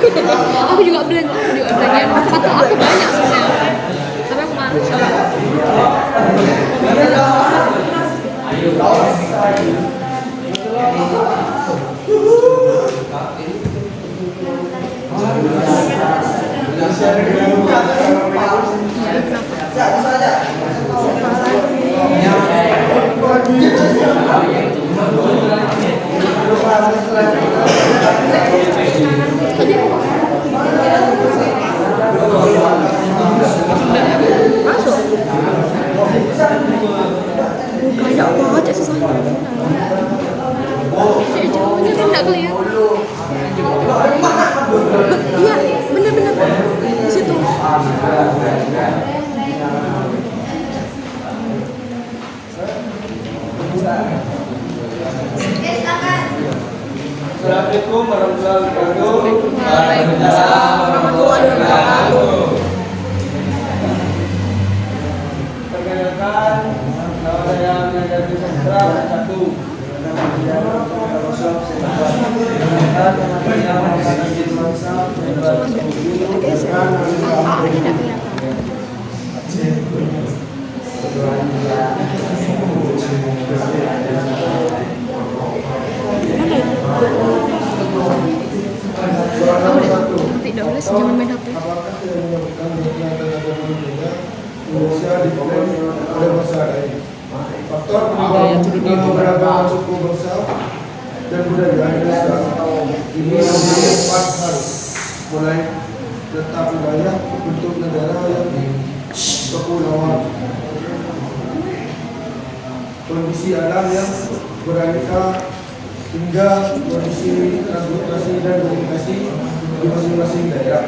Aku juga blank ya. Kata aku banyak sebenarnya. Tapi aku malu. Masuk. Kayak apa aja susah. Jawabannya kan nggak kelihatan. Iya, benar-benar di situ. Oke, silakan. Assalamualaikum warahmatullahi wabarakatuh. Waalaikumsalam warahmatullahi wabarakatuh. Perkenalkan, nama saya Menjadi Sastra satu. Tidak boleh jangan main HP. Indonesia diklaim oleh masyarakat ini. Faktor penyebab keberagaman suku bangsa dan budaya Indonesia ini memiliki 4 hal, mulai letak wilayah, bentuk negara yang kepulauan, kondisi alam yang beraneka, hingga kondisi transportasi dan komunikasi di masing-masing daerah.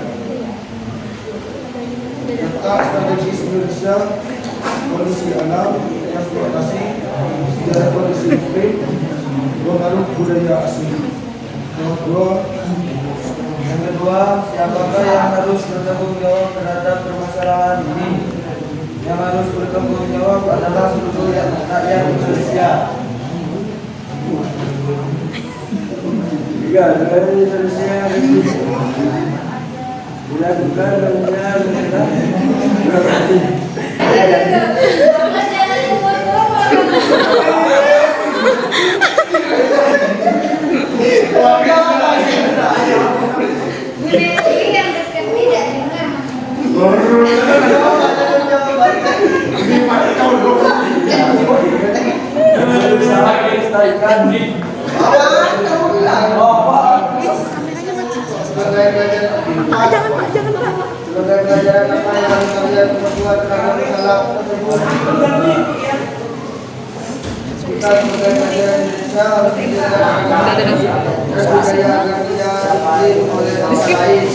Letak strategis Indonesia, kondisi alam, transportasi, sejarah kondisi iklim, pengaruh budaya asli. Yang kedua, siapakah yang harus bertanggung jawab terhadap permasalahan ini? Yang harus bertanggung jawab adalah seluruh rakyat Indonesia. Tiga, negara Indonesia bulan-bulan berarti. yang dekat tidak dengar. Sebagai pelajaran apa yang harus kalian perbuat terhadap masalah tersebut? Kita sebagai pelajaran Indonesia harus menjaga agama dan budaya agar tidak diklaim oleh orang lain.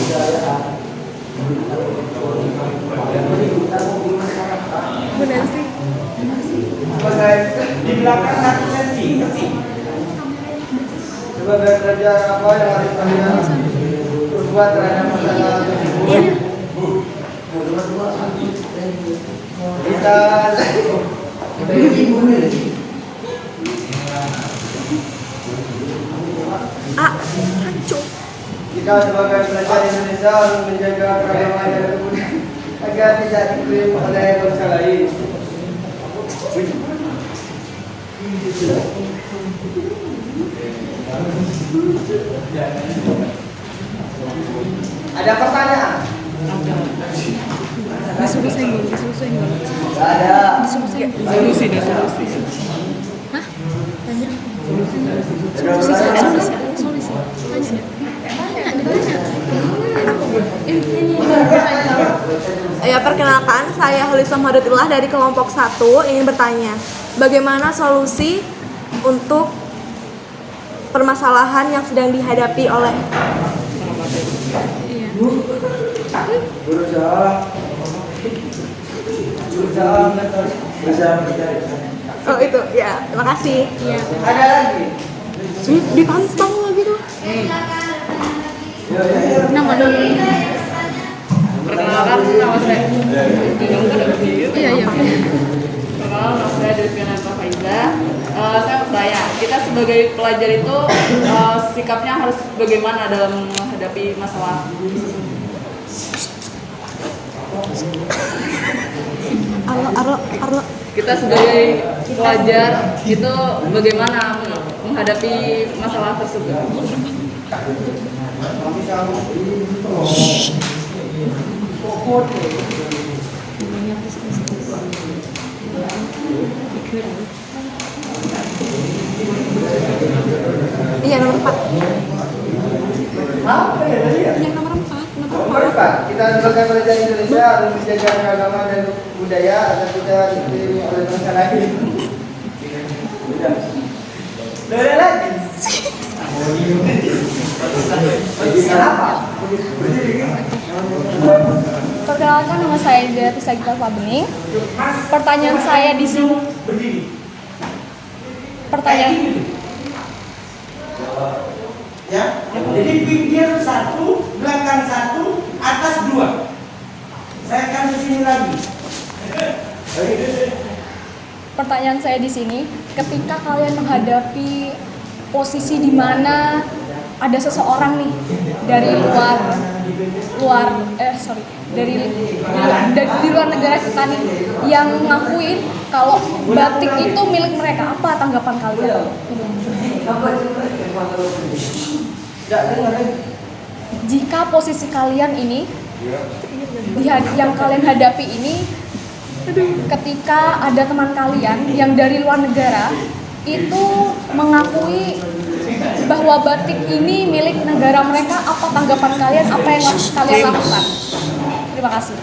Benar sih. Di belakang 1 senti. Sebagai pelajaran apa yang harus kalian perbuat terhadap masalah tersebut? Kita kita sebagai pelajar Indonesia harus menjaga keragaman dan kebudayaan agar tidak diklaim oleh bangsa lain. Ada pertanyaan? Disuruh senggol. Tidak ada. Solusi. Hah? Tanya. Solusi. Ya, perkenalkan, saya Hulisa Mahadutillah dari kelompok 1 ingin bertanya, bagaimana solusi untuk permasalahan yang sedang dihadapi oleh berusaha mencari. Oh itu, ya, terima kasih. Iya. Ada lagi? Dipantau gitu. Nama. Perkenalkan, nama saya. Iya. Perkenalkan, nama saya Devina Faiza. Saya bertanya, kita sebagai pelajar itu sikapnya harus bagaimana dalam menghadapi masalah? Arlo. Kita sebagai pelajar itu bagaimana menghadapi masalah tersebut? Iya, nomor 4. Apa ya tadi ya? Yang nomor 4. Nomor 4, kita sebagai pelajar Indonesia harus menjaga keragaman dan budaya agar tidak diklaim oleh bangsa lain. Udah lagi. Kenapa? Perkenalkan, nama saya Indra Tisagita Fabning. Pertanyaan saya di sini. Ya, jadi pinggir 1, belakang 1, atas 2. Saya akan di sini lagi. Pertanyaan saya di sini, ketika kalian menghadapi posisi di mana ada seseorang nih dari di luar negara kita nih yang ngakuin kalau batik itu milik mereka, apa tanggapan kalian? Jika posisi kalian ini yang kalian hadapi ini ketika ada teman kalian yang dari luar negara itu mengakui bahwa batik ini milik negara mereka, apa tanggapan kalian? Apa yang harus kalian lakukan? Terima kasih.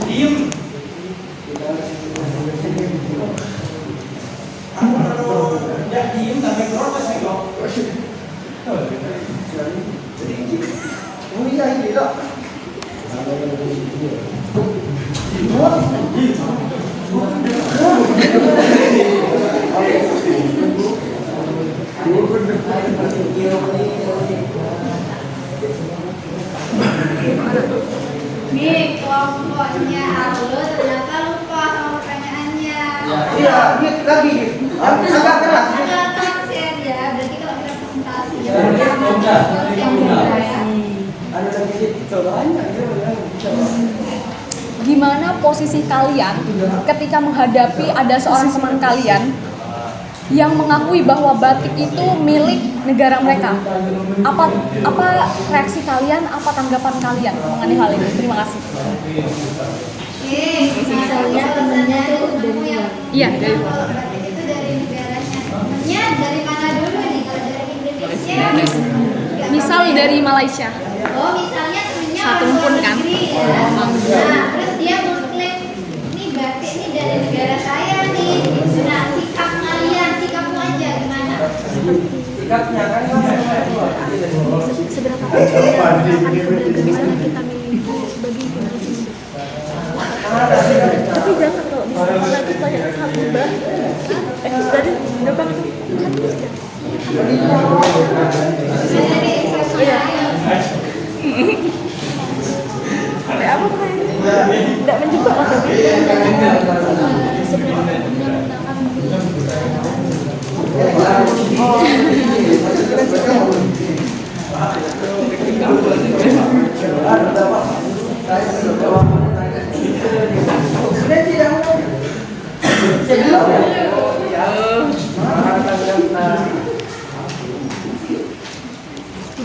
Diem. Kalau tidak diem tapi protes nih kok. Oh iya ini dok. Nih, kelompoknya Arlo ternyata lupa sama pertanyaannya. Iya, dia lagi. Agak keras. Agak konsen ya, berarti kalau kita presentasi ya. Gimana posisi kalian ketika menghadapi ada seorang teman kalian yang mengakui bahwa batik itu milik negara mereka? Apa reaksi kalian? Apa tanggapan kalian mengenai hal ini? Terima kasih. Oke, misalnya temennya itu dari Iya, dari batik itu dari negaranya. Temennya dari mana dulu nih? Kalau dari Indonesia? misal dari Malaysia. Oh, misalnya temennya Satu orang pun luar kan? negeri ya. Nah, terus dia mengklaim, ini batik ini dari negara saya nih. Nah, sikap kalian, sikapmu aja gimana? Sikapnya kan Seberapa percaya akan keberagaman yang kita miliki sebagai generasi muda? Tapi jangan kalau misalkan nanti banyak sahabat dari depan tuh kan bisa. Iya. Sampai apa pertanyaannya? Tidak menjebak lah tapi. Seberapa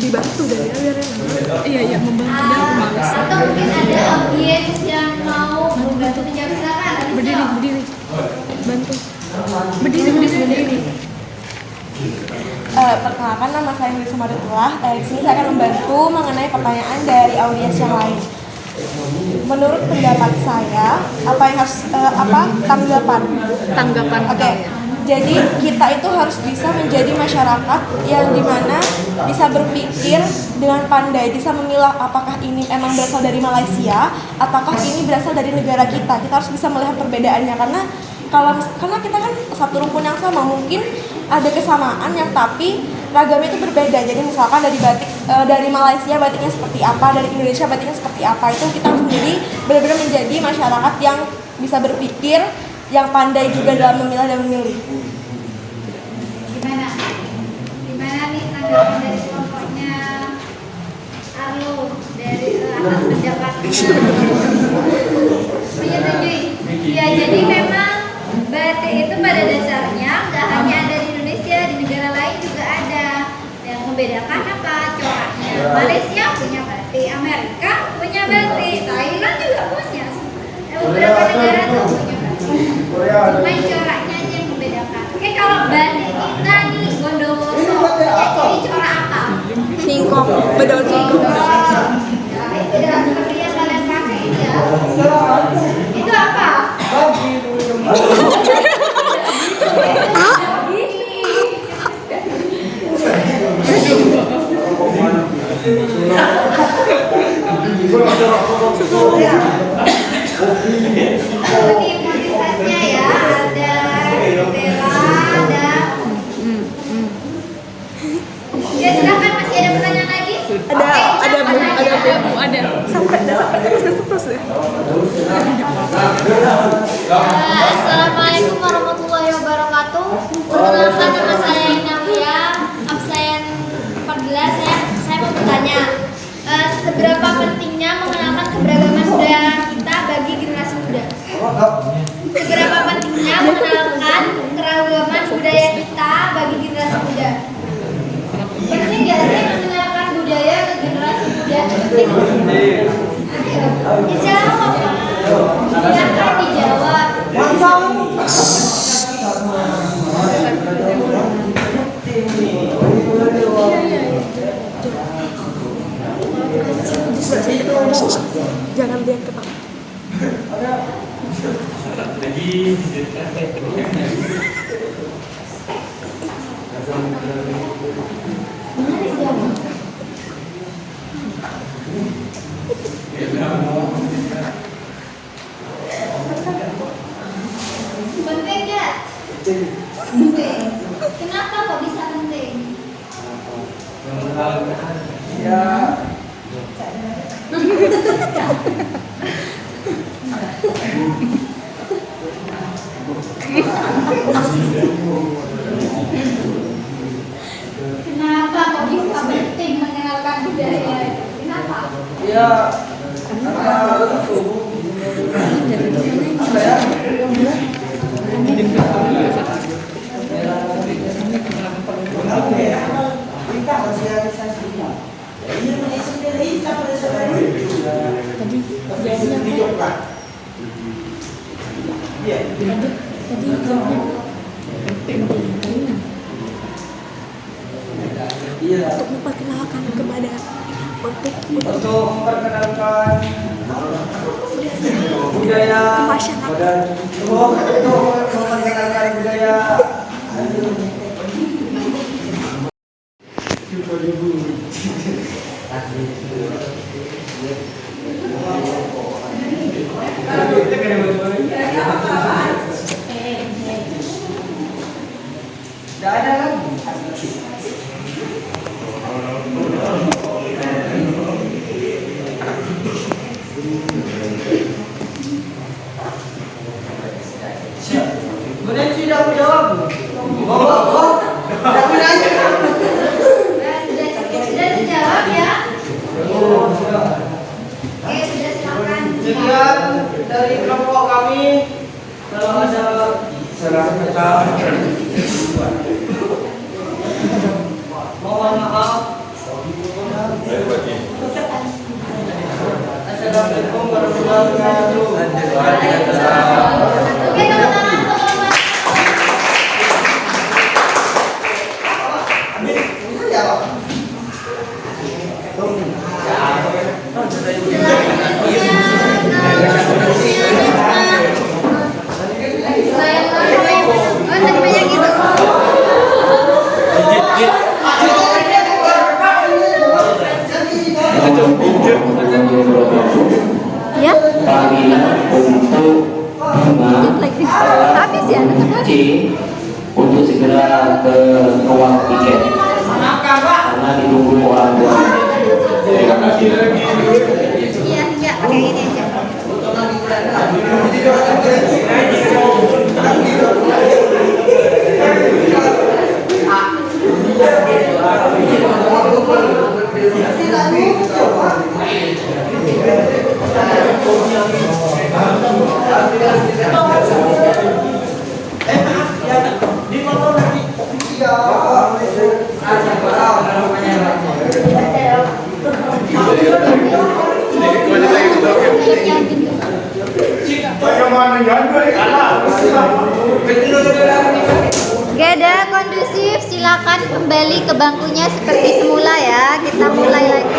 dibantu dari biar iya membantu dia males. Atau mungkin ada audiens yang mau membantu menjawab, silakan. Berdiri bantu berdiri. Perkenalkan, nama saya Melisa Madutullah. Di sini saya akan membantu mengenai pertanyaan dari audiens yang lain. Menurut pendapat saya, apa yang harus tanggapan? Oke. Jadi kita itu harus bisa menjadi masyarakat yang dimana bisa berpikir dengan pandai, bisa memilah apakah ini emang berasal dari Malaysia, ataukah ini berasal dari negara kita. Kita harus bisa melihat perbedaannya karena kita kan satu rumpun yang sama, mungkin ada kesamaan yang tapi ragamnya itu berbeda. Jadi misalkan dari batik dari Malaysia batiknya seperti apa, dari Indonesia batiknya seperti apa, itu kita harus benar-benar menjadi masyarakat yang bisa berpikir, yang pandai juga dalam memilah dan memilih. Gimana nih tanggapan dari kelompoknya Arlo dari atas pendapatnya? Menyetujui? Ya, jadi memang batik itu pada dasarnya nggak hanya ada di Indonesia, di negara lain juga ada. Yang membedakan apa? Coraknya. Malaysia punya batik, Amerika punya batik, Thailand juga punya. Beberapa negara tuh punya batik. Cuma coraknya aja yang membedakan. Oke, kalau batik kita nih Bondowoso punya ciri corak apa? Singkong, bedol singkong. Nah, itu ya seperti yang kalian pakai ini ya. motivasinya ya, ada Bella, ada. Ya silakan, masih ada pertanyaan lagi? Ada Bu. Sampai terus ya. Assalamualaikum warahmatullahi wabarakatuh. Perkenalkan, nama saya Inalia, absen 14. Saya mau bertanya, seberapa pentingnya mengenalkan keberagaman budaya kita bagi generasi muda? Seberapa pentingnya mengenalkan keragaman budaya kita bagi generasi muda? Penting nggak sih mengenalkan budaya ke generasi muda? Dijawab, Pak. Silakan dijawab. Jangan lihat ke Pak. Penting nggak? Penting. Kenapa kok bisa penting? Ya. Kenapa kok bisa penting mengenalkan budaya? Kenapa? Ya. Karena itu apa ya? Untuk memperkenalkan kepada untuk memperkenalkan budaya masyarakat. Untuk memperkenalkan budaya tidak ada lagi. Kemudian tidak menjawab. Tidak menanya. Sudah dijawab ya? Oke, sudah silakan. Sekian dari kelompok kami. Kalau ada salah kata, mohon maaf. Assalamualaikum warahmatullahi wabarakatuh. Oke, teman-teman, pengumuman. Ya? Panggilan untuk Habis ya, C untuk segera ke ruang tiket karena ditunggu orang tua. Terima kasih. Iya, enggak pakai ini aja. Oke, ada kondusif, silakan kembali ke bangkunya seperti semula ya. Kita mulai lagi.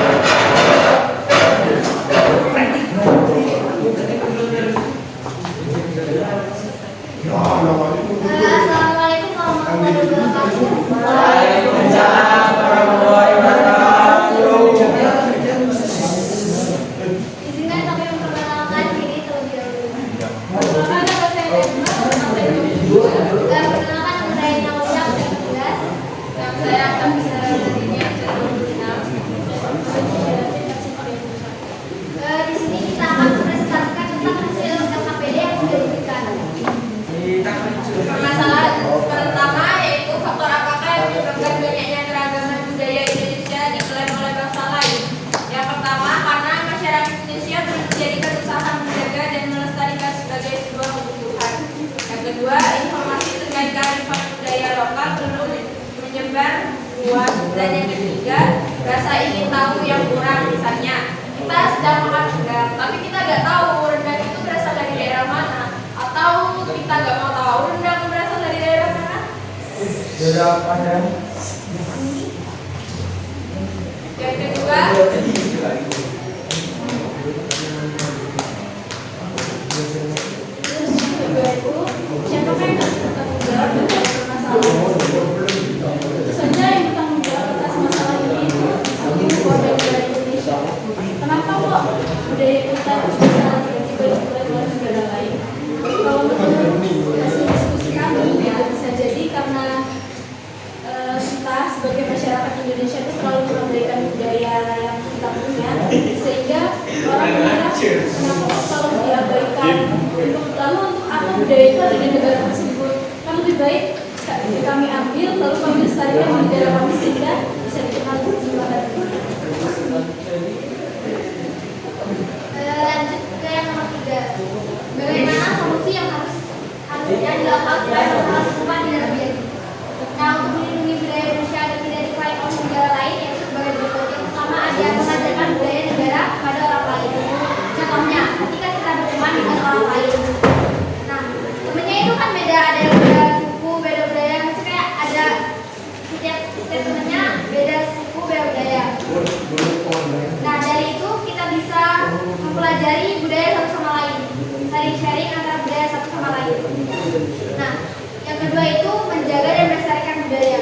Assalamualaikum warahmatullahi wabarakatuh. Waalaikumsalam warahmatullahi wabarakatuh. Izinkan kami memperkenalkan rasa ingin tahu yang kurang. Misalnya kita sedang makan rendang, tapi kita nggak tahu rendang itu berasal dari daerah mana, atau kita nggak mau tahu rendang berasal dari daerah mana. Daerah Padang. Yang kedua, siapakah yang harus bertanggung jawab atas permasalahan tersebut? Tentu saja yang bertanggung jawab atas masalah ini sebagai warga negara Indonesia. Kenapa kok budaya kita bisa tiba-tiba dimulai oleh negara lain? Kalau menurut hasil diskusi kami, ya bisa jadi karena kita sebagai masyarakat Indonesia itu terlalu mengabaikan budaya yang kita punya, sehingga orang mengira kenapa kalau diabaikan, lalu untuk apa budaya itu ada di negara tersebut, kan lebih baik kami ambil lalu kami lestarikan di negara kami sehingga bisa dikenal di luar. Lanjut ke yang nomor 3. Bagaimana solusi yang harusnya dilakukan supaya masalah serupa tidak terjadi? Nah, untuk melindungi budaya Indonesia agar tidak diklaim oleh negara lain, yaitu sebagai berikut. Yang pertama ada mengajarkan budaya negara kepada orang lain. Contohnya, ketika kita berteman dengan orang lain, nah temennya itu kan beda, ada yang beda suku, beda budaya, maksudnya kayak ada setiap temennya beda suku, beda budaya. Nah dari itu kita bisa mempelajari budaya satu sama lain, sharing antara budaya satu sama lain. Nah yang kedua itu menjaga dan melestarikan budaya.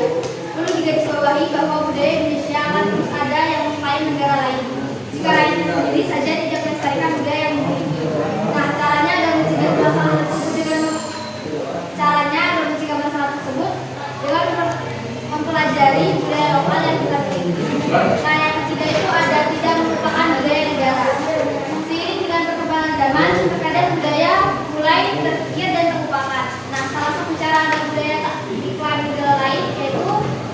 Perlu digarisbawahi bahwa budaya Indonesia akan terus ada yang mengklaim negara lain jika lain sendiri saja tidak melestarikan budaya yang dimiliki. Nah caranya adalah mencegah masalah tersebut dengan mempelajari budaya lokal yang kita miliki. Nah yang ketiga itu ada tidak melupakan budaya negara. Seiring dengan perkembangan zaman, terkadang budaya mulai terkikir dan terlupakan. Nah salah satu cara agar budaya tak diklaim negara lain yaitu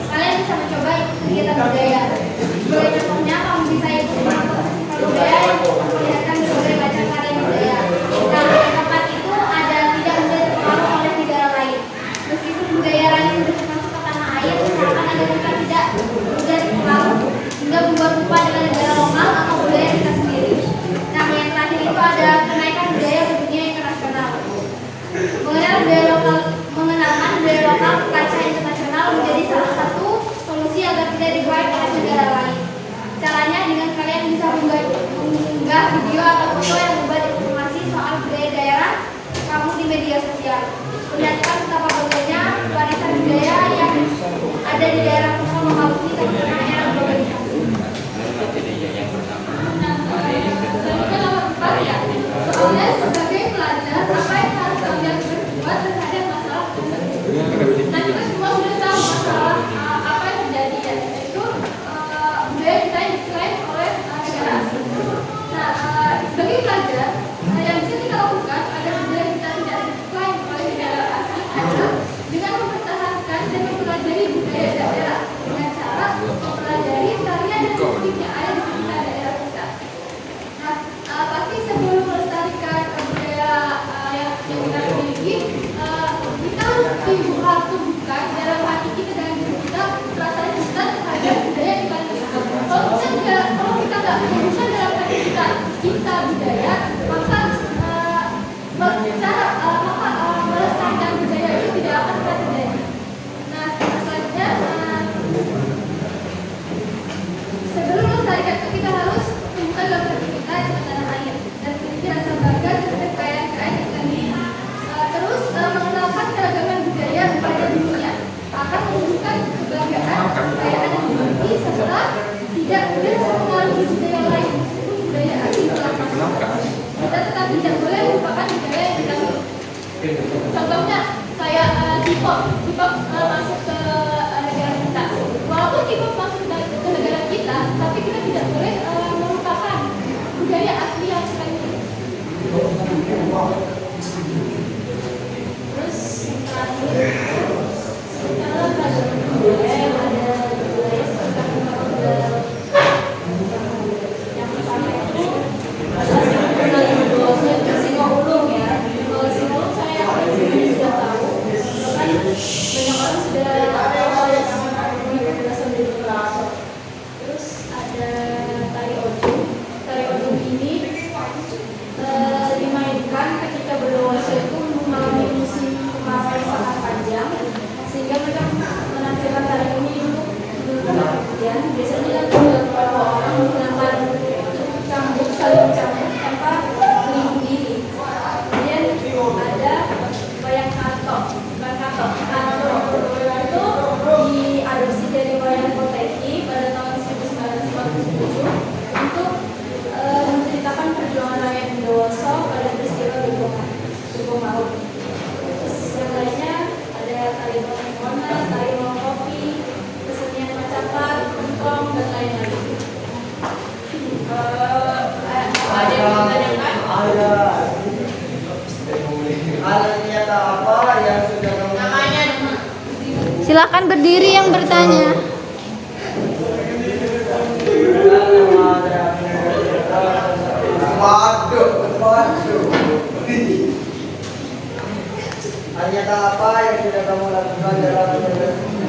kalian bisa mencoba ikut kegiatan budaya. Sebagai contohnya, kamu bisa ikut budaya yang memperlihatkan berbagai macam karya budaya. Nah yang keempat itu ada tidak mudah terpengaruh oleh negara lain. Meskipun budaya lain sudah masuk ke tanah air, usahakan agar kita tidak mudah terpengaruh hingga membuat lupa dengan negara lokal atau budaya kita sendiri. Nah yang terakhir itu ada kenaikan budaya ke dunia internasional. Mengenalkan budaya lokal ke kancah internasional menjadi salah satu solusi agar tidak digunakan oleh negara lain. Caranya dengan kalian bisa mengunggah video atau foto yang membuat informasi soal budaya daerah kamu di media sosial. Perlihatkan betapa bagus warisan budaya yang ada di daerah kamu mengakui terkena era globalisasi. Soalnya sebagai pelajar, apa yang harus kalian berbuat terhadap masalah tersebut? Nah kita semua sudah tahu masalah apa yang terjadi, yaitu budaya kita yang diklaim oleh negara asing. Nah sebagai pelajar, yang bisa kita lakukan agar budaya kita tidak diklaim oleh negara asing adalah dengan mempertahankan dan mempelajari budaya daerah dengan cara mempelajari karya dan musik yang ada di sekitar daerah kita. Nah pasti sebelum melestarikan budaya yang kita miliki, kita harus tumbuhkan dalam hati kita dan diri kita perasaan kita terhadap budaya yang kita miliki. Kalau kita nggak tumbuhkan dalam hati kita budaya, maka melestarikan budaya itu tidak akan pernah terjadi. Nah selanjutnya, sebelum melestarikan itu kita harus tumbuhkan dalam hati kita dengan tanah air dan memiliki rasa bangga terhadap kekayaan yang kita miliki. Terus mengenalkan keragaman budaya kepada dunia akan menunjukkan kebanggaan kekayaan yang dimiliki setelah tidak boleh mengalami budaya lain meskipun budaya asing telah masuk. Kita tetap tidak boleh melupakan budaya yang kita miliki. Contohnya kayak K-pop masuk ke negara kita. Walaupun K-pop masuk ke negara kita, tapi kita tidak boleh melupakan budaya asli yang kita miliki. Terus terakhir, kalau pelajaran budaya yang ada budaya sekitar yang pertama itu Singoulung ya. Kalau Singoulung saya sudah tahu, kan banyak orang sudah tahu yang namanya penjelasan dari Terus ada Silakan berdiri yang bertanya. Ternyata apa yang sudah kamu lakukan dalam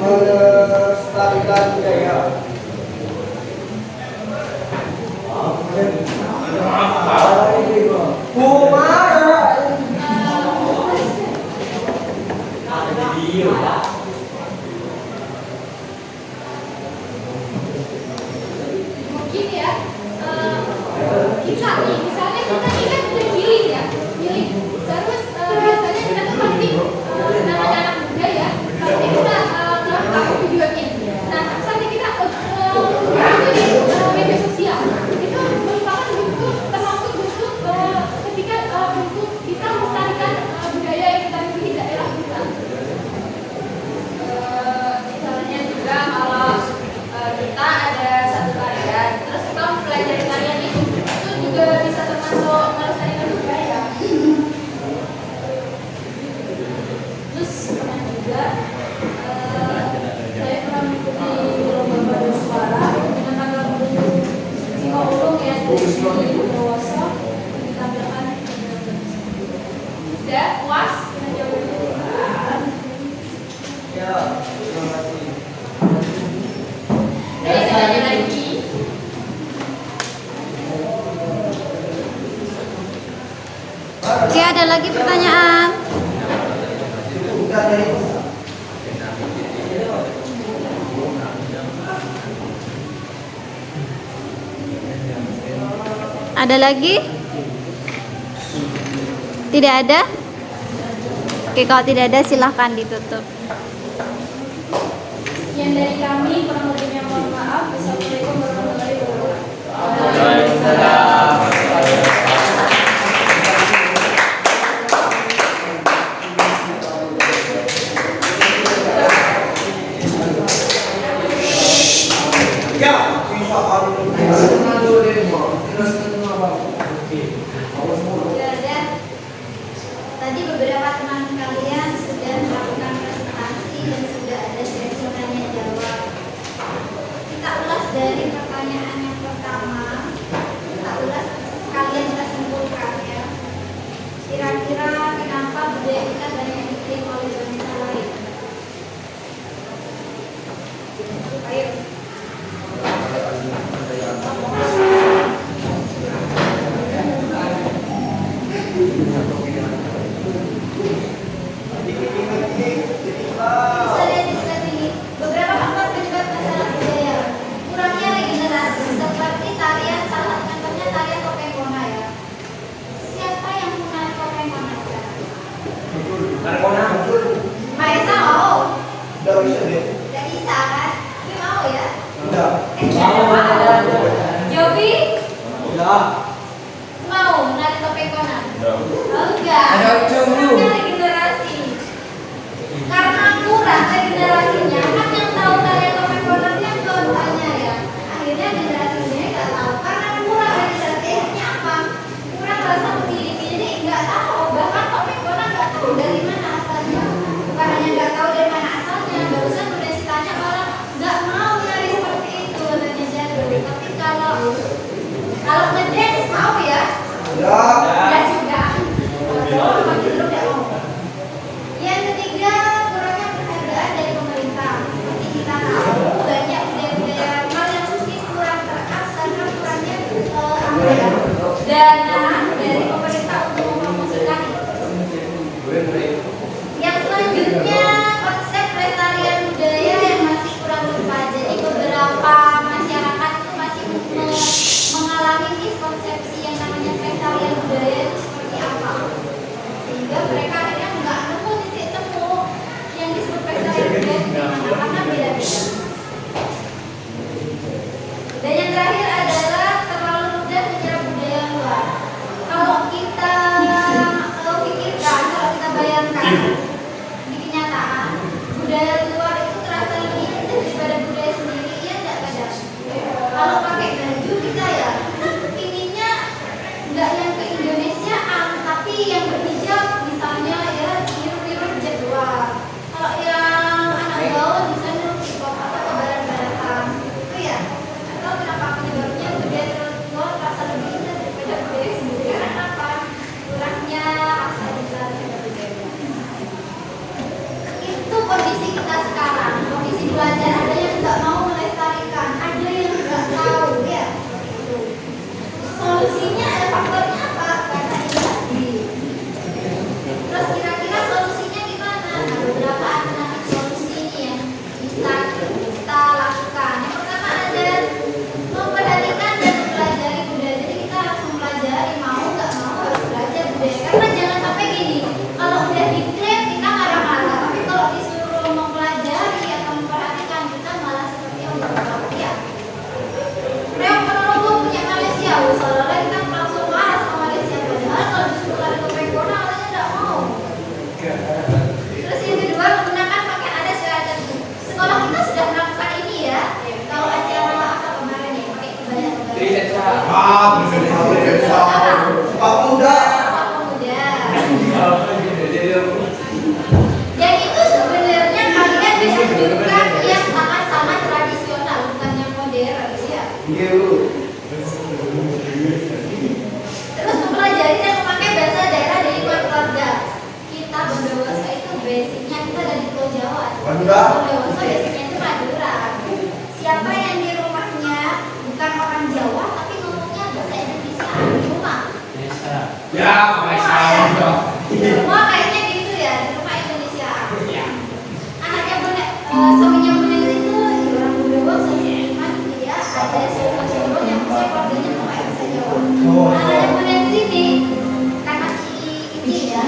melestarikan budaya? Mungkin ya, kita nih, misalnya kita nih kan pilih ya, pilih. Terus biasanya kita tuh pasti namanya anak muda ya, pasti kita ngelakuin videonya. Nah, misalnya kita di media sosial, itu merupakan bentuk termasuk bentuk ketika bentuk kita melestarikan budaya yang kita miliki daerah kita. Misalnya juga kalau kita ada satu karya, terus kita mempelajari karya itu juga bisa termasuk melestarikan budaya. Terus pernah juga saya pernah mengikuti lomba paduan suara dengan tanggal Singgo Ulung ya, dari Bondowoso ditampilkan. Udah puas kita jawab dulu. Ya, terima kasih. Tanya lagi. Oke, ada lagi pertanyaan? Ada lagi? Tidak ada? Oke, kalau tidak ada silahkan ditutup. Yang dari kami kurang lebihnya mohon maaf. Assalamualaikum warahmatullahi Tadi beberapa teman kalian sudah melakukan presentasi dan sudah ada sesi tanya jawab. Kita ulas dari pertanyaan yang pertama. Kita ulas sekalian kita simpulkan ya. Kira-kira kenapa budaya kita banyak diklaim oleh bangsa lain? Ayo. Misalnya di slide ini, beberapa faktor penyebab masalah budaya. Kurangnya regenerasi, seperti tarian, salah contohnya tarian topeng kona ya. Siapa yang mengenal topeng kona sekarang? Mbak Esa mau? Tidak bisa deh. Tidak bisa kan? Tapi mau ya? Tidak. Jovi? Ya. Mau menari topeng kona? Oh, enggak. Ada curu. Kurangnya regenerasi. Karena kurang regenerasinya, kan yang tahu tarian topeng kona kan kelompoknya ya. Akhirnya generasinya nggak tahu. Karena kurang regenerasi, akhirnya apa? Kurang rasa memiliki, jadi nggak tahu. Bahkan topeng kona nggak tahu dari mana asalnya. Bukan hanya nggak tahu dari mana asalnya, barusan udah ditanya malah nggak mau menari seperti itu katanya Jadul. Tapi kalau ngedance mau ya? Ya juga. Kalau makin terus nggak mau. Yang ketiga, kurangnya penghargaan dari pemerintah. Seperti kita tahu, banyak budaya-budaya lokal yang mungkin kurang terekam karena kurangnya dana dari pemerintah untuk mempromosikan itu. Yang selanjutnya, konsep pelestarian budaya yang masih kurang tepat. Jadi beberapa masyarakat itu masih mengalami miskonsepsi yang namanya pelestarian budaya itu seperti apa. Sehingga mereka akhirnya nggak nemu titik temu yang disebut pelestarian budaya itu gimana, karena beda-beda. Dan yang terakhir adalah terlalu mudah menyerap budaya luar. Kalau kita pikirkan, kalau kita bayangkan di kenyataan, budaya luar itu terasa lebih indah daripada budaya sendiri, ya enggak kadang. Kalau pakai baju kita ya, pinginnya nggak yang ke Indonesiaan, tapi yang berhijab misalnya ya biru-biru hijab luar. Kalau yang anak bawah Semua kayaknya gitu ya di rumah Indonesia. Anaknya suaminya Bunda Nancy itu orang Jawa, seniman dia ada seorang yang punya keluarganya pakai bahasa Jawa. Anaknya Bunda Nancy ini karena si ini ya,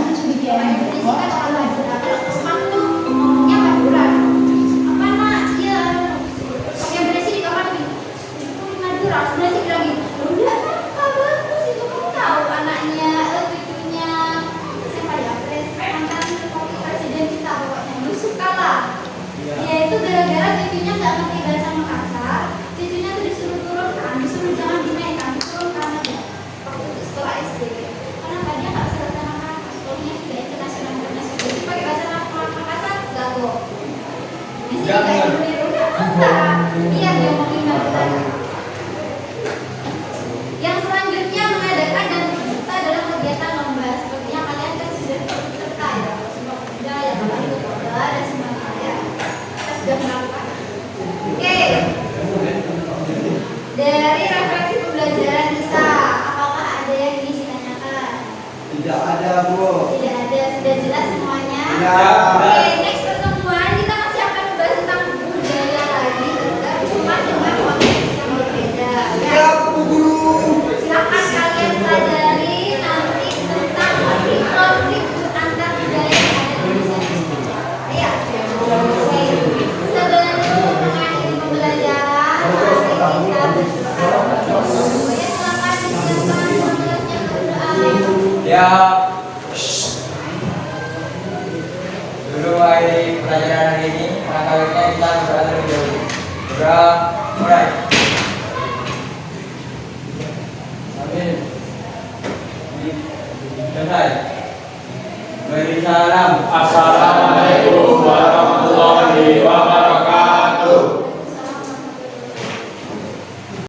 orang Indonesia kan orang Madura, kalau rumah tuh ngomongnya Madura. Apa nak? Iya. Suaminya Bunda Nancy di kamar lagi. Itu Madura. Bunda Nancy bilang gitu. Udah, bagus itu kamu tahu anaknya cucunya siapa ya? Mantan presiden kita pokoknya Yusuf Kala. Dia itu gara-gara cucunya nggak ngerti bahasa Makassar, cucunya tuh disuruh turunkan, disuruh jangan dinaikkan, diturunkan aja waktu itu sekolah SD. Karena dia nggak bisa bahasa Makassar, sekolahnya sudah internasional internasional. Jadi pakai bahasa Makassar gago. Di sini kayak bener udah enggak. Iya dia ngomongin Madura. Yang selanjutnya mengadakan dan berserta dalam kegiatan lomba. Sepertinya kalian kan sudah berserta ya, semua pemuda yang ikut lomba dan semuanya ya. Kita sudah melakukan. Oke. Dari refleksi pembelajaran kita, apakah ada yang ingin ditanyakan? Tidak ada, Bu. Tidak ada, sudah jelas semuanya. Ya. Oke, next pertemuan kita masih akan membahas tentang budaya lagi, cuma dengan konteks yang berbeda. Ya, Bu Guru. Silakan kalian pelajari nanti tentang konflik antar budaya yang ada di Indonesia. Ya. Oke. Sebelum mengakhiri pembelajaran, mari kita berdoa. Ya, silakan disiapkan pembelajarannya berdoa. Ya. Dulu akhiri pelajaran hari ini, langkah-langkahnya kita berdoa terlebih dahulu. Berdoa, mulai. Amin. Selesai. Beri salam. Assalamualaikum warahmatullahi wabarakatuh.